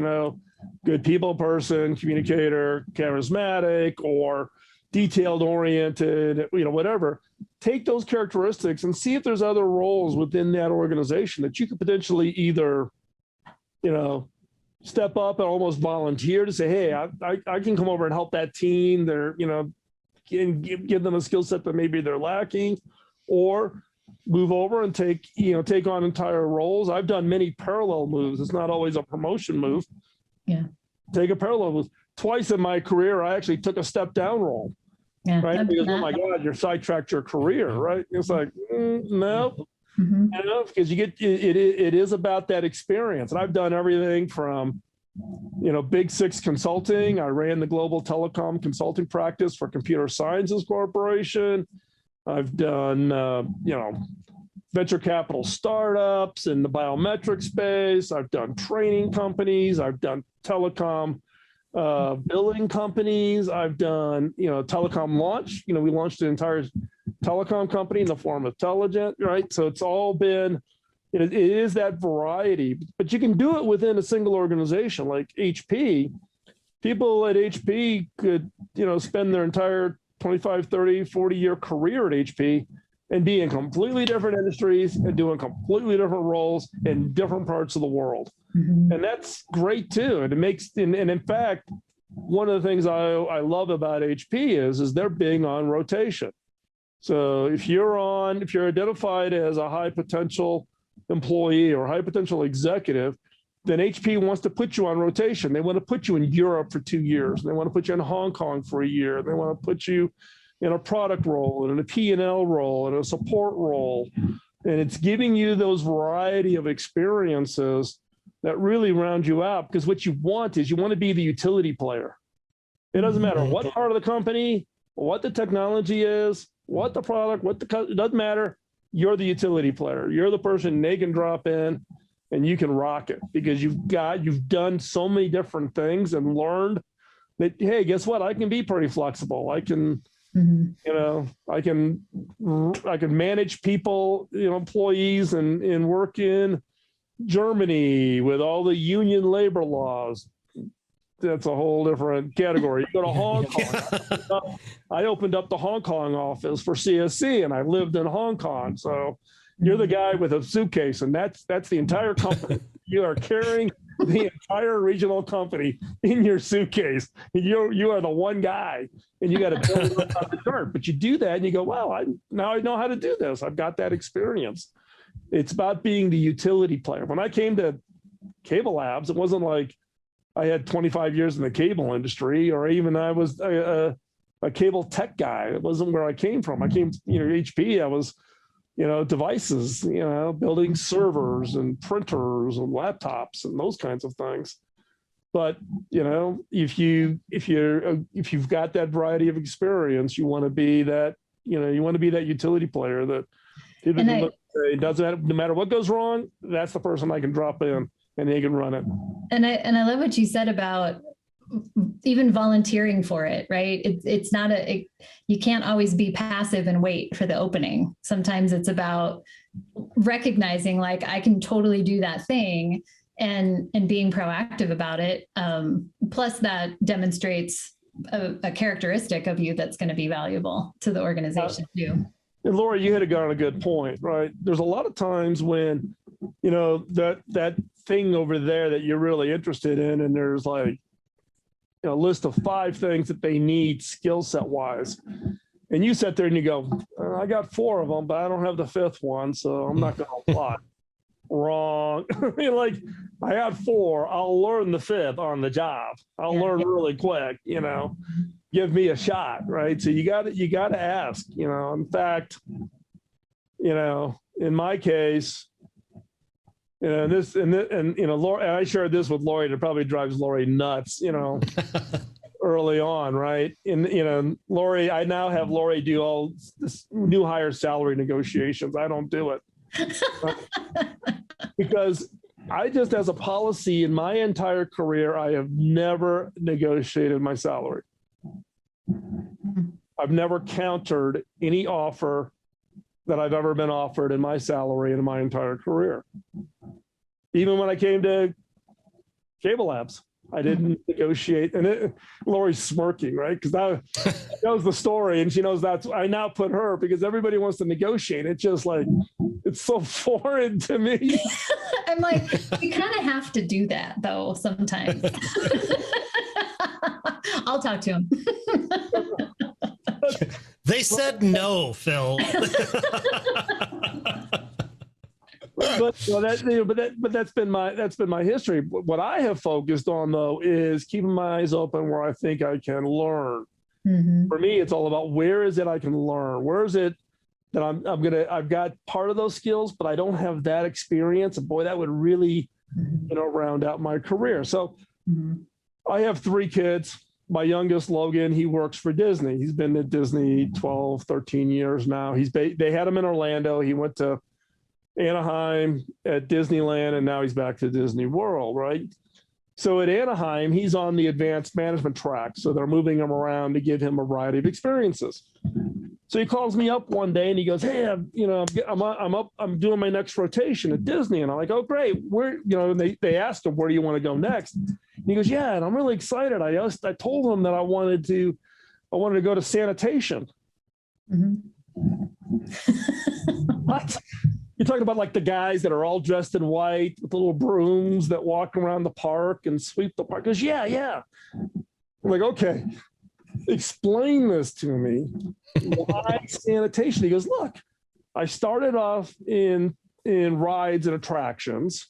good people person, communicator, charismatic, or detailed oriented, whatever. Take those characteristics and see if there's other roles within that organization that you could potentially either, step up and almost volunteer to say, hey, I can come over and help that team. They're, give them a skill set that maybe they're lacking, or move over and take on entire roles. I've done many parallel moves. It's not always a promotion move. Yeah. Take a parallel move. Twice in my career, I actually took a step down role. Yeah. Right? Because, oh my God, you're sidetracked your career, right? It's like, no. Because it is about that experience. And I've done everything from, Big Six Consulting. I ran the global telecom consulting practice for Computer Sciences Corporation. I've done, venture capital startups in the biometric space. I've done training companies. I've done telecom billing companies. I've done, telecom launch. We launched an entire telecom company in the form of Telligent, right? So it's all been, it is that variety, but you can do it within a single organization like HP. People at HP could, spend their entire 25, 30, 40-year career at HP and be in completely different industries and doing completely different roles in different parts of the world. And that's great too. And it makes, and in fact, one of the things I love about HP is they're big on rotation. So if you're identified as a high potential employee or high potential executive, then HP wants to put you on rotation. They want to put you in Europe for 2 years. They want to put you in Hong Kong for a year. They want to put you in a product role and in a P&L role and a support role. And it's giving you those variety of experiences that really round you out, because what you want is you want to be the utility player. It doesn't matter what part of the company, what the technology is, what the product, it doesn't matter. You're the utility player. You're the person they can drop in and you can rock it because you've done so many different things and learned that, hey, guess what? I can be pretty flexible. I can, I can manage people, employees and work in Germany with all the union labor laws. That's a whole different category. You go to Hong Kong. I opened up the Hong Kong office for CSC and I lived in Hong Kong. So you're the guy with a suitcase and that's the entire company. You are carrying the entire regional company in your suitcase. You are the one guy and you got to build it up on the chart. But you do that and you go, wow, now I know how to do this. I've got that experience. It's about being the utility player. When I came to CableLabs. It wasn't like I had 25 years in the cable industry, or even I was a cable tech guy. It wasn't where I came from. I came, HP. I was, devices, building servers and printers and laptops and those kinds of things. But if you've got that variety of experience, you want to be that utility player that it doesn't, no matter what goes wrong, that's the person I can drop in and they can run it. And I love what you said about even volunteering for it, right? It's not you can't always be passive and wait for the opening. Sometimes it's about recognizing, like, I can totally do that thing and being proactive about it. Plus that demonstrates a characteristic of you that's going to be valuable to the organization too. And Lori, you hit on a good point, right? There's a lot of times when, that thing over there that you're really interested in, and there's like a list of 5 things that they need skill set wise. And you sit there and you go, I got 4 of them, but I don't have the 5th one, so I'm not going to apply. Wrong. Like, I had 4, I'll learn the 5th on the job. I'll learn really quick, give me a shot, right? So you got to ask, in fact, in my case, Lori, I shared this with Lori, and it probably drives Lori nuts, early on, right? And, Lori, I now have Lori do all this new hire salary negotiations. I don't do it. Because I just, as a policy in my entire career, I have never negotiated my salary. I've never countered any offer that I've ever been offered in my salary in my entire career. Even when I came to CableLabs, I didn't negotiate. And Lori's smirking, right? Because that knows the story, and she knows that's, I now put her, because everybody wants to negotiate. It's just like, it's so foreign to me. I'm like, you kind of have to do that though sometimes. I'll talk to him. They said no, Phil. But that's been my history. What I have focused on though is keeping my eyes open where I think I can learn. Mm-hmm. For me, it's all about where is it I can learn. Where is it that I've got part of those skills, but I don't have that experience. And boy, that would really, round out my career. So I have 3 kids. My youngest, Logan, he works for Disney. He's been at Disney 12, 13 years now. They had him in Orlando. He went to Anaheim at Disneyland, and now he's back to Disney World, right? So at Anaheim, he's on the advanced management track. So they're moving him around to give him a variety of experiences. So he calls me up one day and he goes, "Hey, I'm doing my next rotation at Disney." And I'm like, "Oh, great. Where, they asked him, where do you want to go next?" And he goes, "Yeah, and I'm really excited. I told him that I wanted to go to sanitation." Mm-hmm. What? You're talking about like the guys that are all dressed in white with little brooms that walk around the park and sweep the park? He goes, yeah. I'm like, "Okay, explain this to me. Why sanitation?" He goes, "Look, I started off in rides and attractions.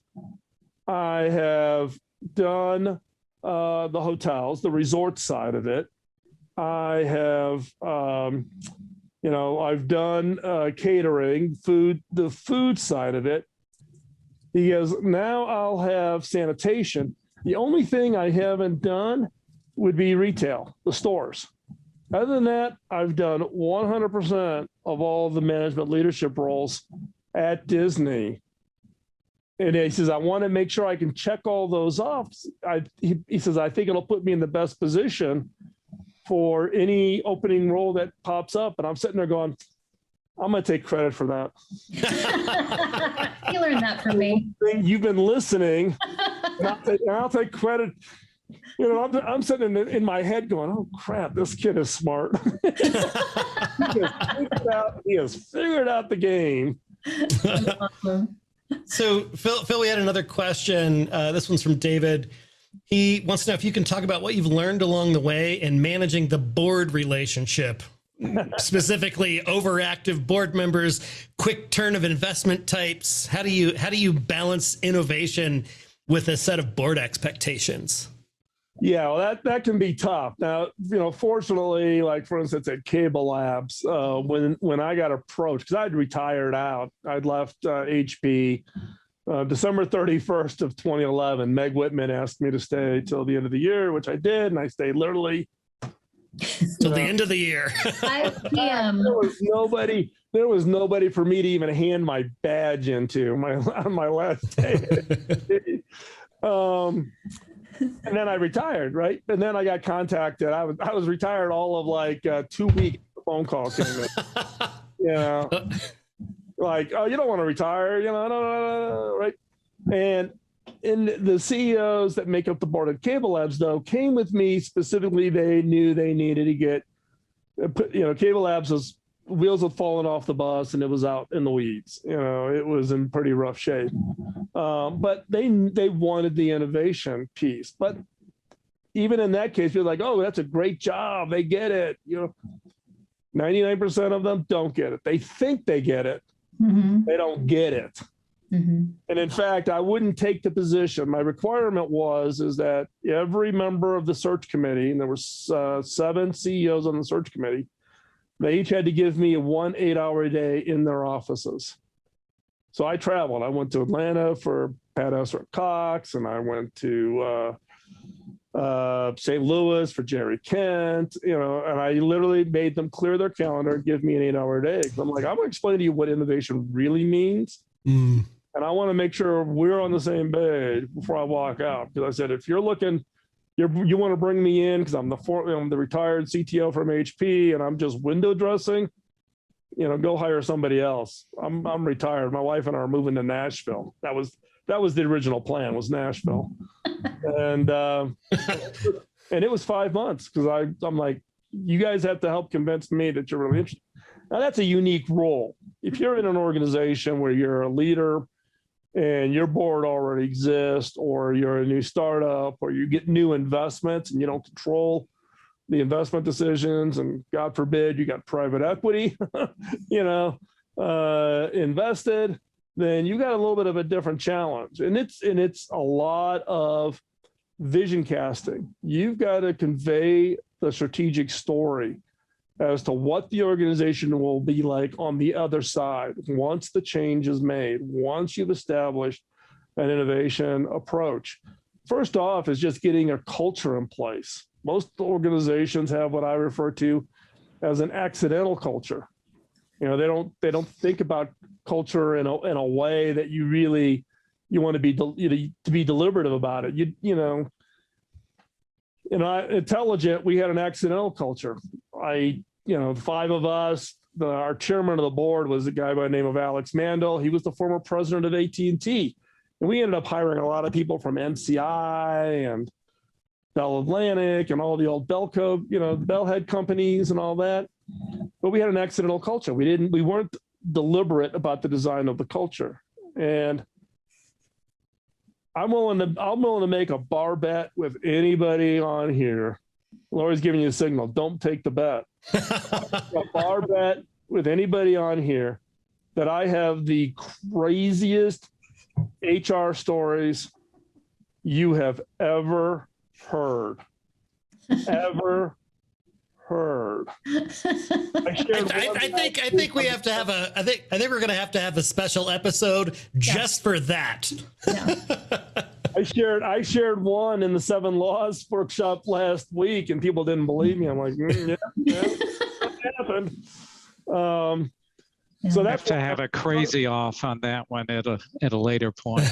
I have done the hotels, the resort side of it. I have, I've done catering, the food side of it." He goes, "Now I'll have sanitation. The only thing I haven't done would be retail, the stores. Other than that, I've done 100% of all the management leadership roles at Disney." And he says, "I want to make sure I can check all those off." He says, "I think it'll put me in the best position for any opening role that pops up." And I'm sitting there going, I'm going to take credit for that. You learned that from me. You've been listening. And I'll take credit. I'm sitting in my head going, "Oh crap, this kid is smart." He has figured out the game. Awesome. So Phil, we had another question. This one's from David. He wants to know if you can talk about what you've learned along the way in managing the board relationship, specifically overactive board members, quick turn of investment types. How do you balance innovation with a set of board expectations. Yeah, well, that can be tough. Now, fortunately, like for instance at CableLabs, when I got approached, because I'd retired out, I'd left HP December 31st of 2011. Meg Whitman asked me to stay till the end of the year, which I did, and I stayed literally till the end of the year. 5 p.m. There was nobody for me to even hand my badge into on my last day. And then I retired, right? And then I got contacted. I was retired all of like 2 weeks. The phone call came in. Like, oh, you don't want to retire, no, right? And the CEOs that make up the board at CableLabs, though, came with me specifically. They knew they needed to get, CableLabs' wheels had fallen off the bus and it was out in the weeds. It was in pretty rough shape. But they wanted the innovation piece. But even in that case, you're like, oh, that's a great job. They get it. 99% of them don't get it. They think they get it. Mm-hmm. They don't get it. Mm-hmm. And in fact, I wouldn't take the position. My requirement is that every member of the search committee, and there were 7 CEOs on the search committee, they each had to give me 1 8-hour day in their offices. So I traveled. I went to Atlanta for Pat Esser Cox, and I went to St. Louis for Jerry Kent, and I literally made them clear their calendar and give me an 8-hour day. I'm like, I'm going to explain to you what innovation really means. And I want to make sure we're on the same page before I walk out. Because I said, if you're looking, you want to bring me in because I'm the retired CTO from HP and I'm just window dressing, go hire somebody else. I'm retired. My wife and I are moving to Nashville. That was the original plan, was Nashville. And it was 5 months because I'm like, you guys have to help convince me that you're really interested. Now that's a unique role. If you're in an organization where you're a leader and your board already exists, or you're a new startup, or you get new investments and you don't control the investment decisions, and God forbid you got private equity, invested, then you got a little bit of a different challenge. And it's a lot of vision casting. You've got to convey the strategic story as to what the organization will be like on the other side once the change is made, once you've established an innovation approach. First off is just getting a culture in place. Most organizations have what I refer to as an accidental culture. They don't think about culture in a way that you want to be deliberative about it. Intelligent, we had an accidental culture. 5 of us, our chairman of the board was a guy by the name of Alex Mandel. He was the former president of AT&T. And we ended up hiring a lot of people from MCI and Bell Atlantic and all the old Bellco, the Bellhead companies and all that. But we had an accidental culture. We weren't deliberate about the design of the culture. And I'm willing to make a bar bet with anybody on here. Lori's giving you a signal. Don't take the bet. A bar bet with anybody on here that I have the craziest HR stories you have ever heard. Ever heard. I think we have to have I think we're going to have a special episode just for that. Yeah. I shared one in the 7 Laws workshop last week, and people didn't believe me. I'm like, yeah, that happened. So that's have to have a crazy off on that one at a later point.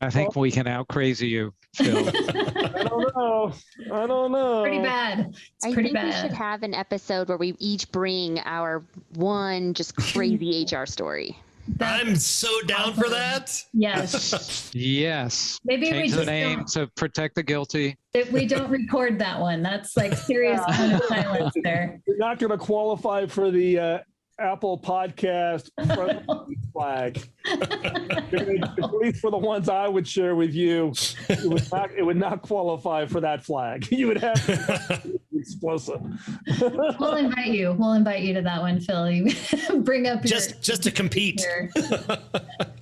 I think we can out crazy you, Phil. I don't know. Pretty bad. It's I pretty think bad. we should have an episode where we each bring our one just crazy HR story. I'm so down for that. Yes. Yes. Maybe Change we the just name to protect the guilty. we don't record that one. That's like serious kind of silence there. You're not going to qualify for the Apple Podcast flag. At least for the ones I would share with you, it would not qualify for that flag. You would have to be explosive. We'll invite you. We'll invite you to that one, Phil. You bring up just to compete.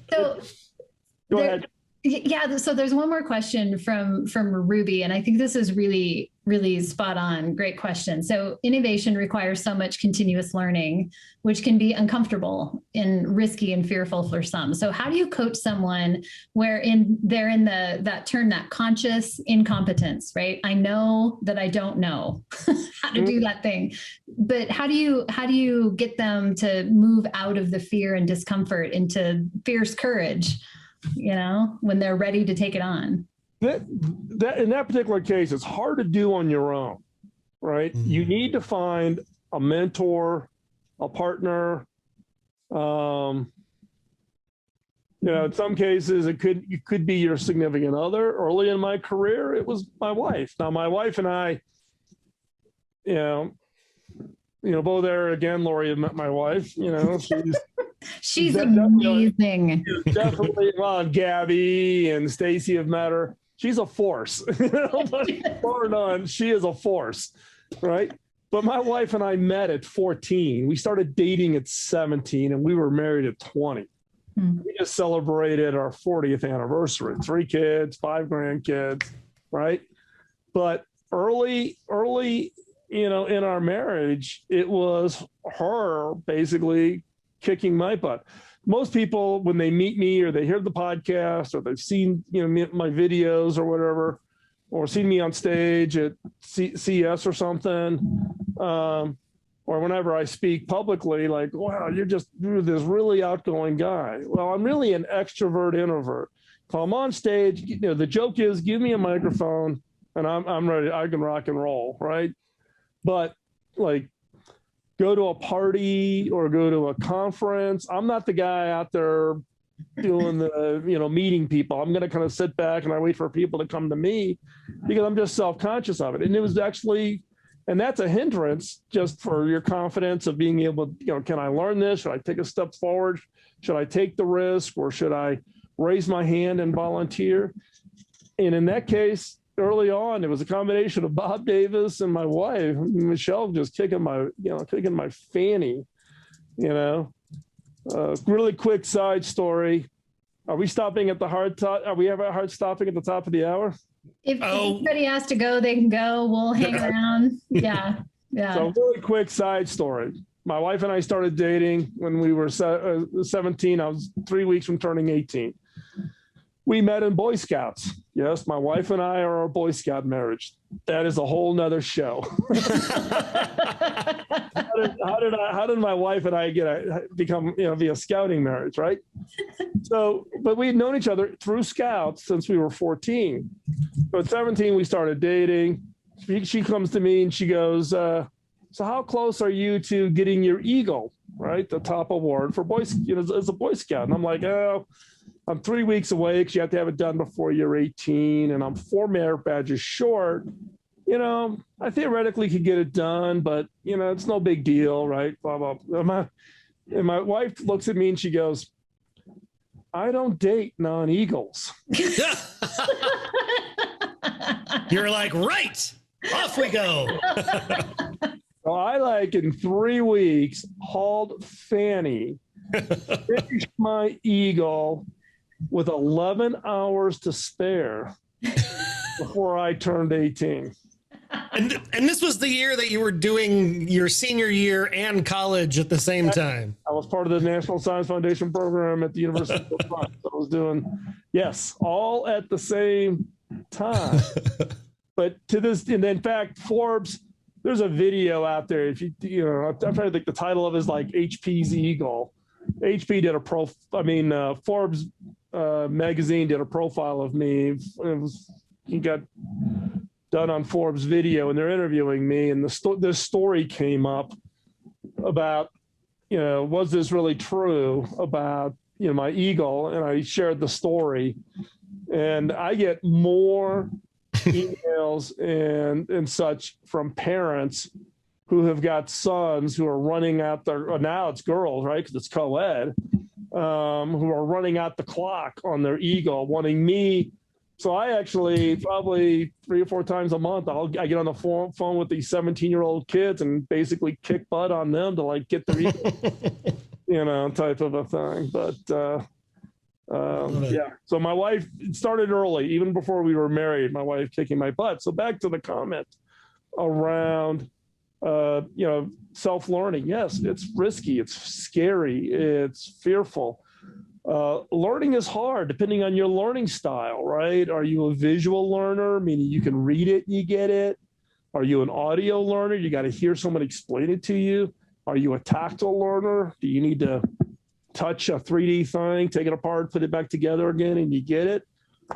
So Go ahead. Yeah, so there's one more question from Ruby, and I think this is really, really spot on. Great question. So innovation requires so much continuous learning, which can be uncomfortable and risky and fearful for some. So how do you coach someone wherein they're in that conscious incompetence, right? I know that I don't know how to do that thing, but how do you get them to move out of the fear and discomfort into fierce courage? When they're ready to take it on. That in that particular case, it's hard to do on your own, right? Mm-hmm. You need to find a mentor, a partner. In some cases, it could be your significant other. Early in my career, it was my wife. Now, my wife and I, both there again. Lori had met my wife. She's amazing. Definitely. Well, Gabby and Stacy have met her. She's a force. Bar none, she is a force, right? But my wife and I met at 14. We started dating at 17, and we were married at 20. Mm. We just celebrated our 40th anniversary. 3 kids, 5 grandkids, right? But early, in our marriage, it was her basically kicking my butt. Most people, when they meet me or they hear the podcast or they've seen, my videos or whatever, or seen me on stage at CS or something, or whenever I speak publicly, like, wow, you're this really outgoing guy. Well, I'm really an extrovert introvert. If I'm on stage, the joke is, give me a microphone and I'm ready. I can rock and roll, right? But go to a party or go to a conference, I'm not the guy out there doing the, meeting people. I'm going to kind of sit back and I wait for people to come to me because I'm just self-conscious of it. And it was actually, and that's a hindrance just for your confidence of being able, can I learn this? Should I take a step forward? Should I take the risk, or should I raise my hand and volunteer? And in that case, early on, it was a combination of Bob Davis and my wife, Michelle, just kicking my fanny, really quick side story. Are we stopping at the hard top? Are we ever hard stopping at the top of the hour? If anybody has to go, they can go. We'll hang around. Yeah. So really quick side story. My wife and I started dating when we were 17. I was 3 weeks from turning 18. We met in Boy Scouts. Yes, my wife and I are a Boy Scout marriage. That is a whole nother show. How did my wife and I become be a scouting marriage, right? So, but we'd known each other through Scouts since we were 14. So at 17, we started dating. She comes to me and she goes, "So how close are you to getting your Eagle, right? The top award for Boy, as a Boy Scout?" And I'm like, "Oh, I'm 3 weeks away because you have to have it done before you're 18, and I'm 4 merit badges short. I theoretically could get it done, but it's no big deal, right? Blah blah." And my wife looks at me and she goes, "I don't date non-Eagles." You're like, right, off we go. So I in 3 weeks hauled Fanny, finished my Eagle with 11 hours to spare before I turned 18. And this was the year that you were doing your senior year and college at the same time. I was part of the National Science Foundation program at the University of Vermont. I was doing, yes, all at the same time. But to this, and in fact, Forbes, there's a video out there. If I'm trying to think, the title of it is HP's Eagle. HP did Forbes magazine did a profile of me. He got done on Forbes video, and they're interviewing me, and this story came up about, was this really true about, my Eagle? And I shared the story, and I get more emails and such from parents who have got sons who are running out now it's girls, right? Because it's co-ed, who are running out the clock on their Eagle, wanting me. So I actually probably 3 or 4 times a month, I get on the phone with these 17-year-old kids and basically kick butt on them to get their Eagle, type of a thing. But Yeah. So my wife started early, even before we were married, my wife kicking my butt. So back to the comment around, self-learning. Yes, it's risky. It's scary. It's fearful. Learning is hard depending on your learning style, right? Are you a visual learner, meaning you can read it, you get it? Are you an audio learner? You got to hear someone explain it to you. Are you a tactile learner? Do you need to touch a 3D thing, take it apart, put it back together again, and you get it?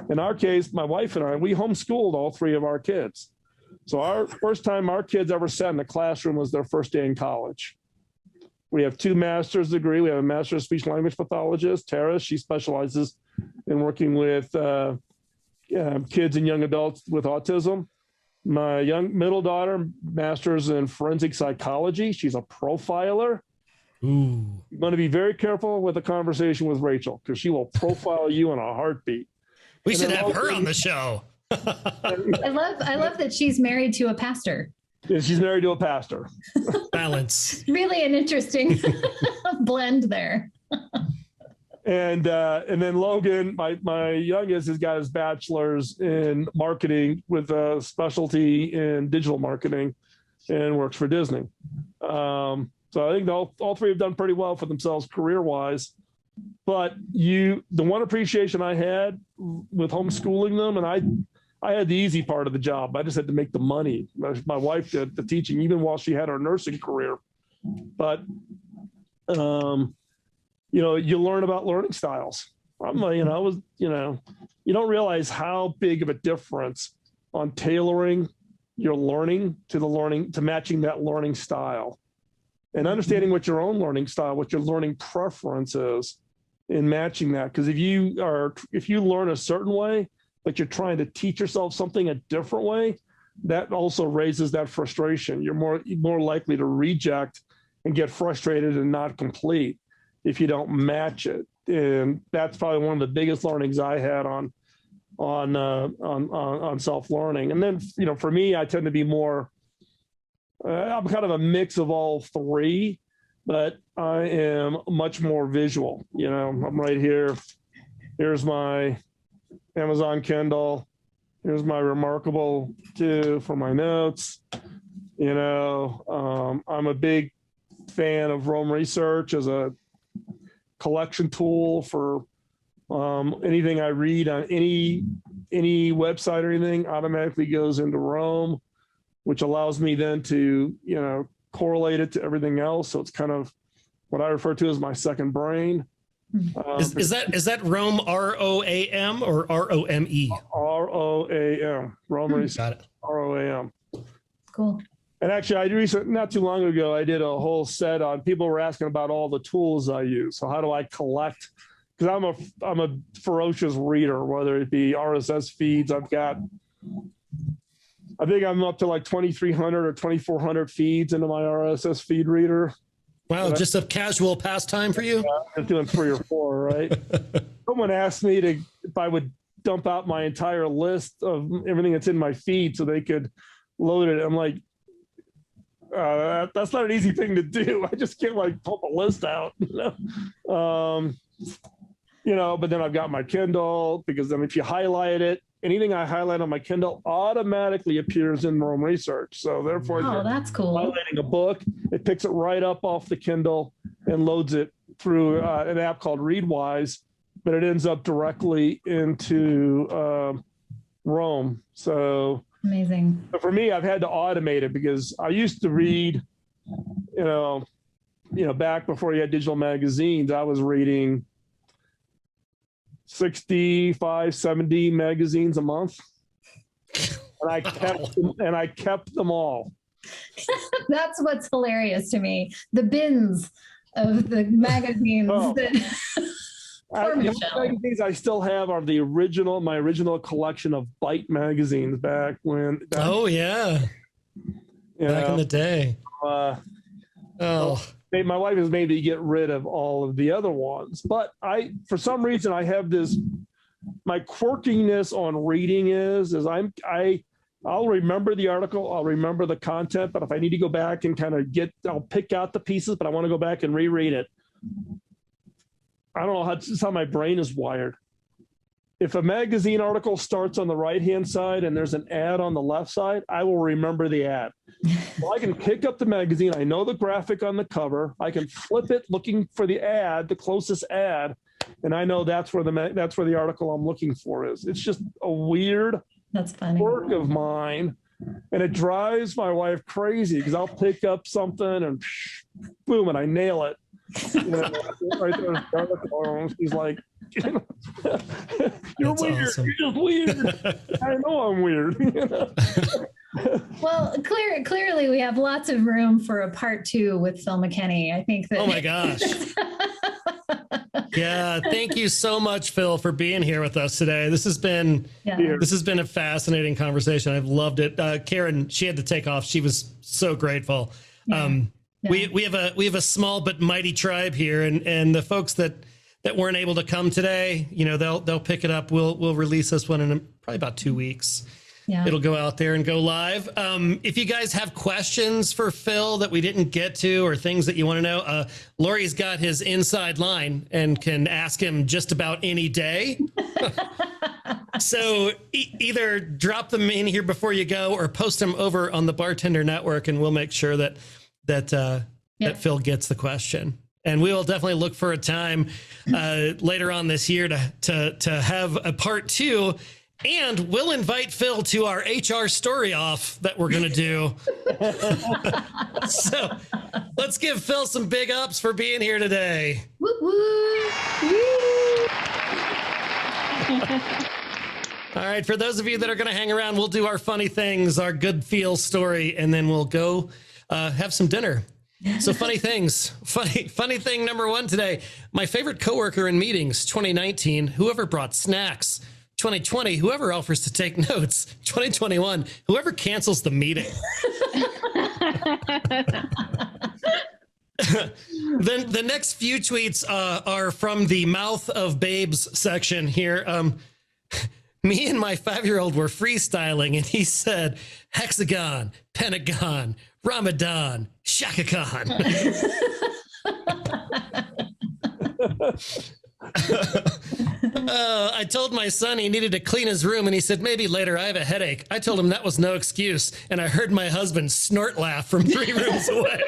In our case, my wife and I, we homeschooled all three of our kids. So our first time our kids ever sat in the classroom was their first day in college. We have 2 master's degree. We have a master's of speech language pathologist, Tara. She specializes in working with kids and young adults with autism. My middle daughter, master's in forensic psychology. She's a profiler. Ooh. You're going to be very careful with a conversation with Rachel because she will profile you in a heartbeat. We should have her on the show. I love that she's married to a pastor. Yeah, she's married to a pastor. Balance. Really an interesting blend there. And then Logan, my youngest, has got his bachelor's in marketing with a specialty in digital marketing and works for Disney. So I think all three have done pretty well for themselves career-wise. But the one appreciation I had with homeschooling them, and I had the easy part of the job. I just had to make the money. My wife did the teaching, even while she had her nursing career. But, you learn about learning styles. You don't realize how big of a difference on tailoring your learning to matching that learning style. And understanding what your own learning style, what your learning preference is in matching that. Because if you learn a certain way, but you're trying to teach yourself something a different way, that also raises that frustration. You're more likely to reject and get frustrated and not complete if you don't match it. And that's probably one of the biggest learnings I had on self-learning. And then, for me, I tend to be more, I'm kind of a mix of all three, but I am much more visual. I'm right here. Here's my Amazon Kindle. Here's my Remarkable 2 for my notes. I'm a big fan of Rome Research as a collection tool for anything I read on any website or anything automatically goes into Rome, which allows me then to, correlate it to everything else. So it's kind of what I refer to as my second brain. Is that Rome, ROAM or ROME? ROAM. Rome Research. Got it. ROAM. Cool. And actually, not too long ago, I did a whole set on, people were asking about all the tools I use. So how do I collect? Because I'm a ferocious reader, whether it be RSS feeds. I think I'm up to like 2,300 or 2,400 feeds into my RSS feed reader. Wow, just a casual pastime for you? I'm doing 3 or 4, right? Someone asked me if I would dump out my entire list of everything that's in my feed so they could load it. I'm like, that's not an easy thing to do. I just can't pump a list out, but then I've got my Kindle, because then if you highlight it, anything I highlight on my Kindle automatically appears in Rome Research. So therefore, that's cool. Highlighting a book, it picks it right up off the Kindle and loads it through an app called Readwise, but it ends up directly into Rome. So amazing. But for me, I've had to automate it because I used to read, back before you had digital magazines, I was reading 65, 70 magazines a month. And I kept them all. That's what's hilarious to me. The bins of the magazines magazines I still have are my original collection of Byte magazines back when. Oh yeah. Back in the day. My wife has made me get rid of all of the other ones, but for some reason, I have my quirkiness on reading is I'll remember the article, I'll remember the content, but if I need to go back and I'll pick out the pieces, but I want to go back and reread it. I don't know how, it's just how my brain is wired. If a magazine article starts on the right-hand side and there's an ad on the left side, I will remember the ad. Well, I can pick up the magazine. I know the graphic on the cover. I can flip it looking for the ad, the closest ad, and I know that's where the article I'm looking for is. It's just a weird quirk of mine, and it drives my wife crazy because I'll pick up something and boom, and I nail it. You know, right there in the article, she's like, "You're That's weird. awesome. You're just weird." I know I'm weird. You know? Well, clearly we have lots of room for a part 2 with Phil McKinney. I think that. Oh my gosh. Yeah, thank you so much, Phil, for being here with us today. This has been a fascinating conversation. I've loved it. Karen, she had to take off. She was so grateful. Yeah. We have a small but mighty tribe here, and the folks that weren't able to come today, you know, they'll pick it up. We'll release this one in probably about 2 weeks. Yeah. It'll go out there and go live. If you guys have questions for Phil that we didn't get to or things that you want to know, Lori's got his inside line and can ask him just about any day. So either drop them in here before you go or post them over on the Bartender Network, and we'll make sure that Phil gets the question. And we will definitely look for a time later on this year to have a part 2. And we'll invite Phil to our HR story off that we're going to do. So let's give Phil some big ups for being here today. Woo, woo. All right. For those of you that are going to hang around, we'll do our funny things, our good feel story, and then we'll go have some dinner. So funny things, funny thing number 1 today. My favorite coworker in meetings, 2019, whoever brought snacks. 2020, whoever offers to take notes. 2021, whoever cancels the meeting. Then the next few tweets are from the Mouth of Babes section here. Me and my 5-year-old were freestyling, and he said, hexagon, pentagon, Ramadan, Shaka Khan. I told my son he needed to clean his room, and he said, maybe later, I have a headache. I told him that was no excuse, and I heard my husband snort laugh from 3 rooms away.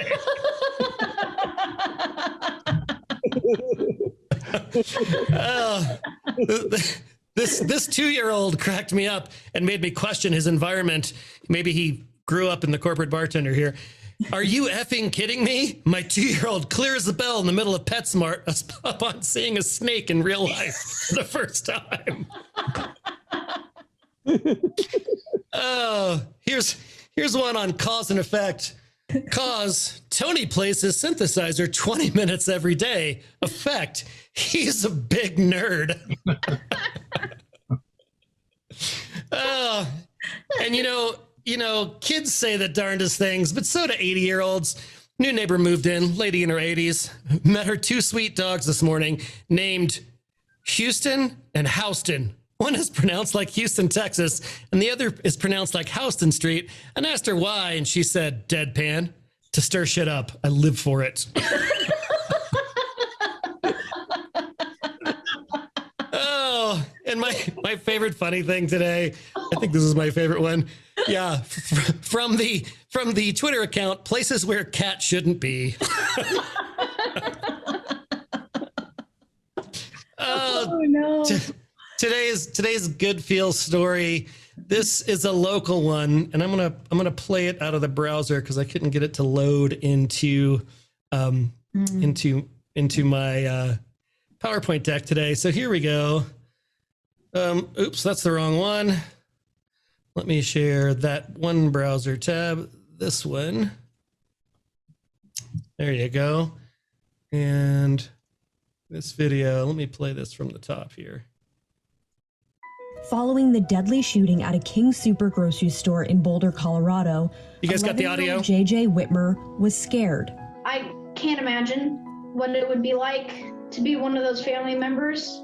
This 2-year-old cracked me up and made me question his environment. Maybe he grew up in the Corporate Bartender here. Are you effing kidding me? My 2-year-old clears the bell in the middle of PetSmart upon seeing a snake in real life for the first time. Oh, here's one on cause and effect. Cause, Tony plays his synthesizer 20 minutes every day. Effect, he's a big nerd. Oh, and you know, kids say the darndest things, but so do 80-year-olds. New neighbor moved in, lady in her 80s, met her 2 sweet dogs this morning named Houston and Houston. One is pronounced like Houston, Texas, and the other is pronounced like Houston Street. And asked her why, and she said, deadpan, to stir shit up. I live for it. Oh, and my favorite funny thing today, I think this is my favorite one. Yeah, from the Twitter account, places where cats shouldn't be. Oh no. Today's good feel story. This is a local one, and I'm gonna play it out of the browser because I couldn't get it to load into my PowerPoint deck today. So here we go. Oops, that's the wrong one. Let me share that one browser tab. This one. There you go. And this video. Let me play this from the top here. Following the deadly shooting at a King Super grocery store in Boulder, Colorado, you guys got the audio? JJ Whitmer was scared. I can't imagine what it would be like to be one of those family members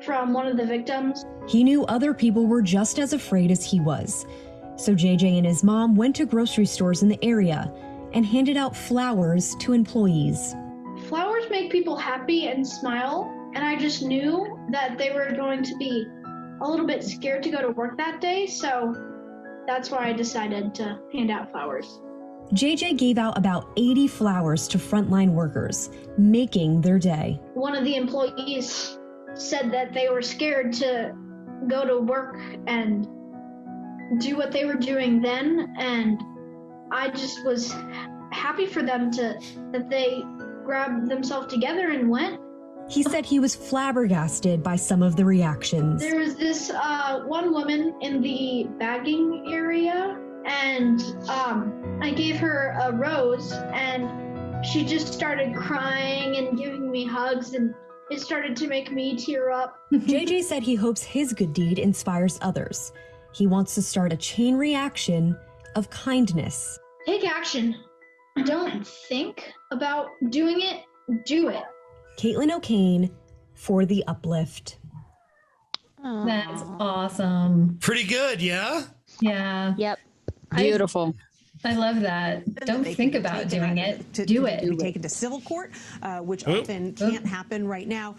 from one of the victims. He knew other people were just as afraid as he was. So JJ and his mom went to grocery stores in the area and handed out flowers to employees. Flowers make people happy and smile, and I just knew that they were going to be a little bit scared to go to work that day, so that's why I decided to hand out flowers. JJ gave out about 80 flowers to frontline workers, making their day. One of the employees said that they were scared to go to work and do what they were doing then, and I just was happy for them that they grabbed themselves together and went. He said he was flabbergasted by some of the reactions. There was this one woman in the bagging area, and I gave her a rose, and she just started crying and giving me hugs, and it started to make me tear up. JJ said he hopes his good deed inspires others. He wants to start a chain reaction of kindness. Take action. Don't think about doing it, do it. Caitlin O'Kane for The Uplift. That's awesome. Pretty good, yeah? Yeah. Yep. Beautiful. I love that. Don't think about doing it. Do it. Be taken to civil court, which often can't happen right now.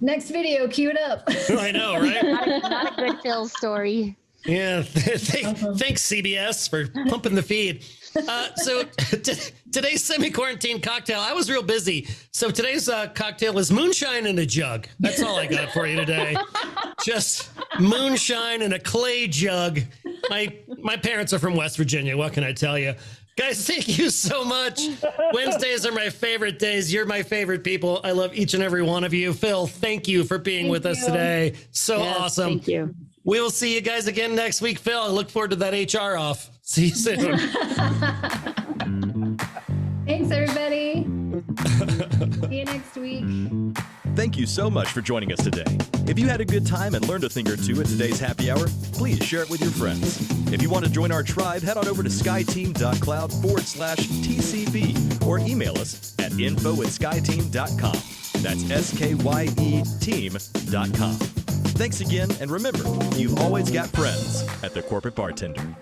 Next video, cue it up. I know, right? Not a good Phil story. Yeah, thanks CBS for pumping the feed. So today's semi-quarantine cocktail, I was real busy. So today's cocktail is moonshine in a jug. That's all I got for you today. Just moonshine in a clay jug. My parents are from West Virginia. What can I tell you? Guys, thank you so much. Wednesdays are my favorite days. You're my favorite people. I love each and every one of you. Phil, thank you for being with us today. So awesome. Thank you. We will see you guys again next week. Phil, I look forward to that HR off. See you soon. Thanks, everybody. See you next week. Thank you so much for joining us today. If you had a good time and learned a thing or two at today's happy hour, please share it with your friends. If you want to join our tribe, head on over to skyeteam.cloud/TCB or email us at info@skyeteam.com. That's SKYE team.com. Thanks again, and remember, you've always got friends at the Corporate Bartender.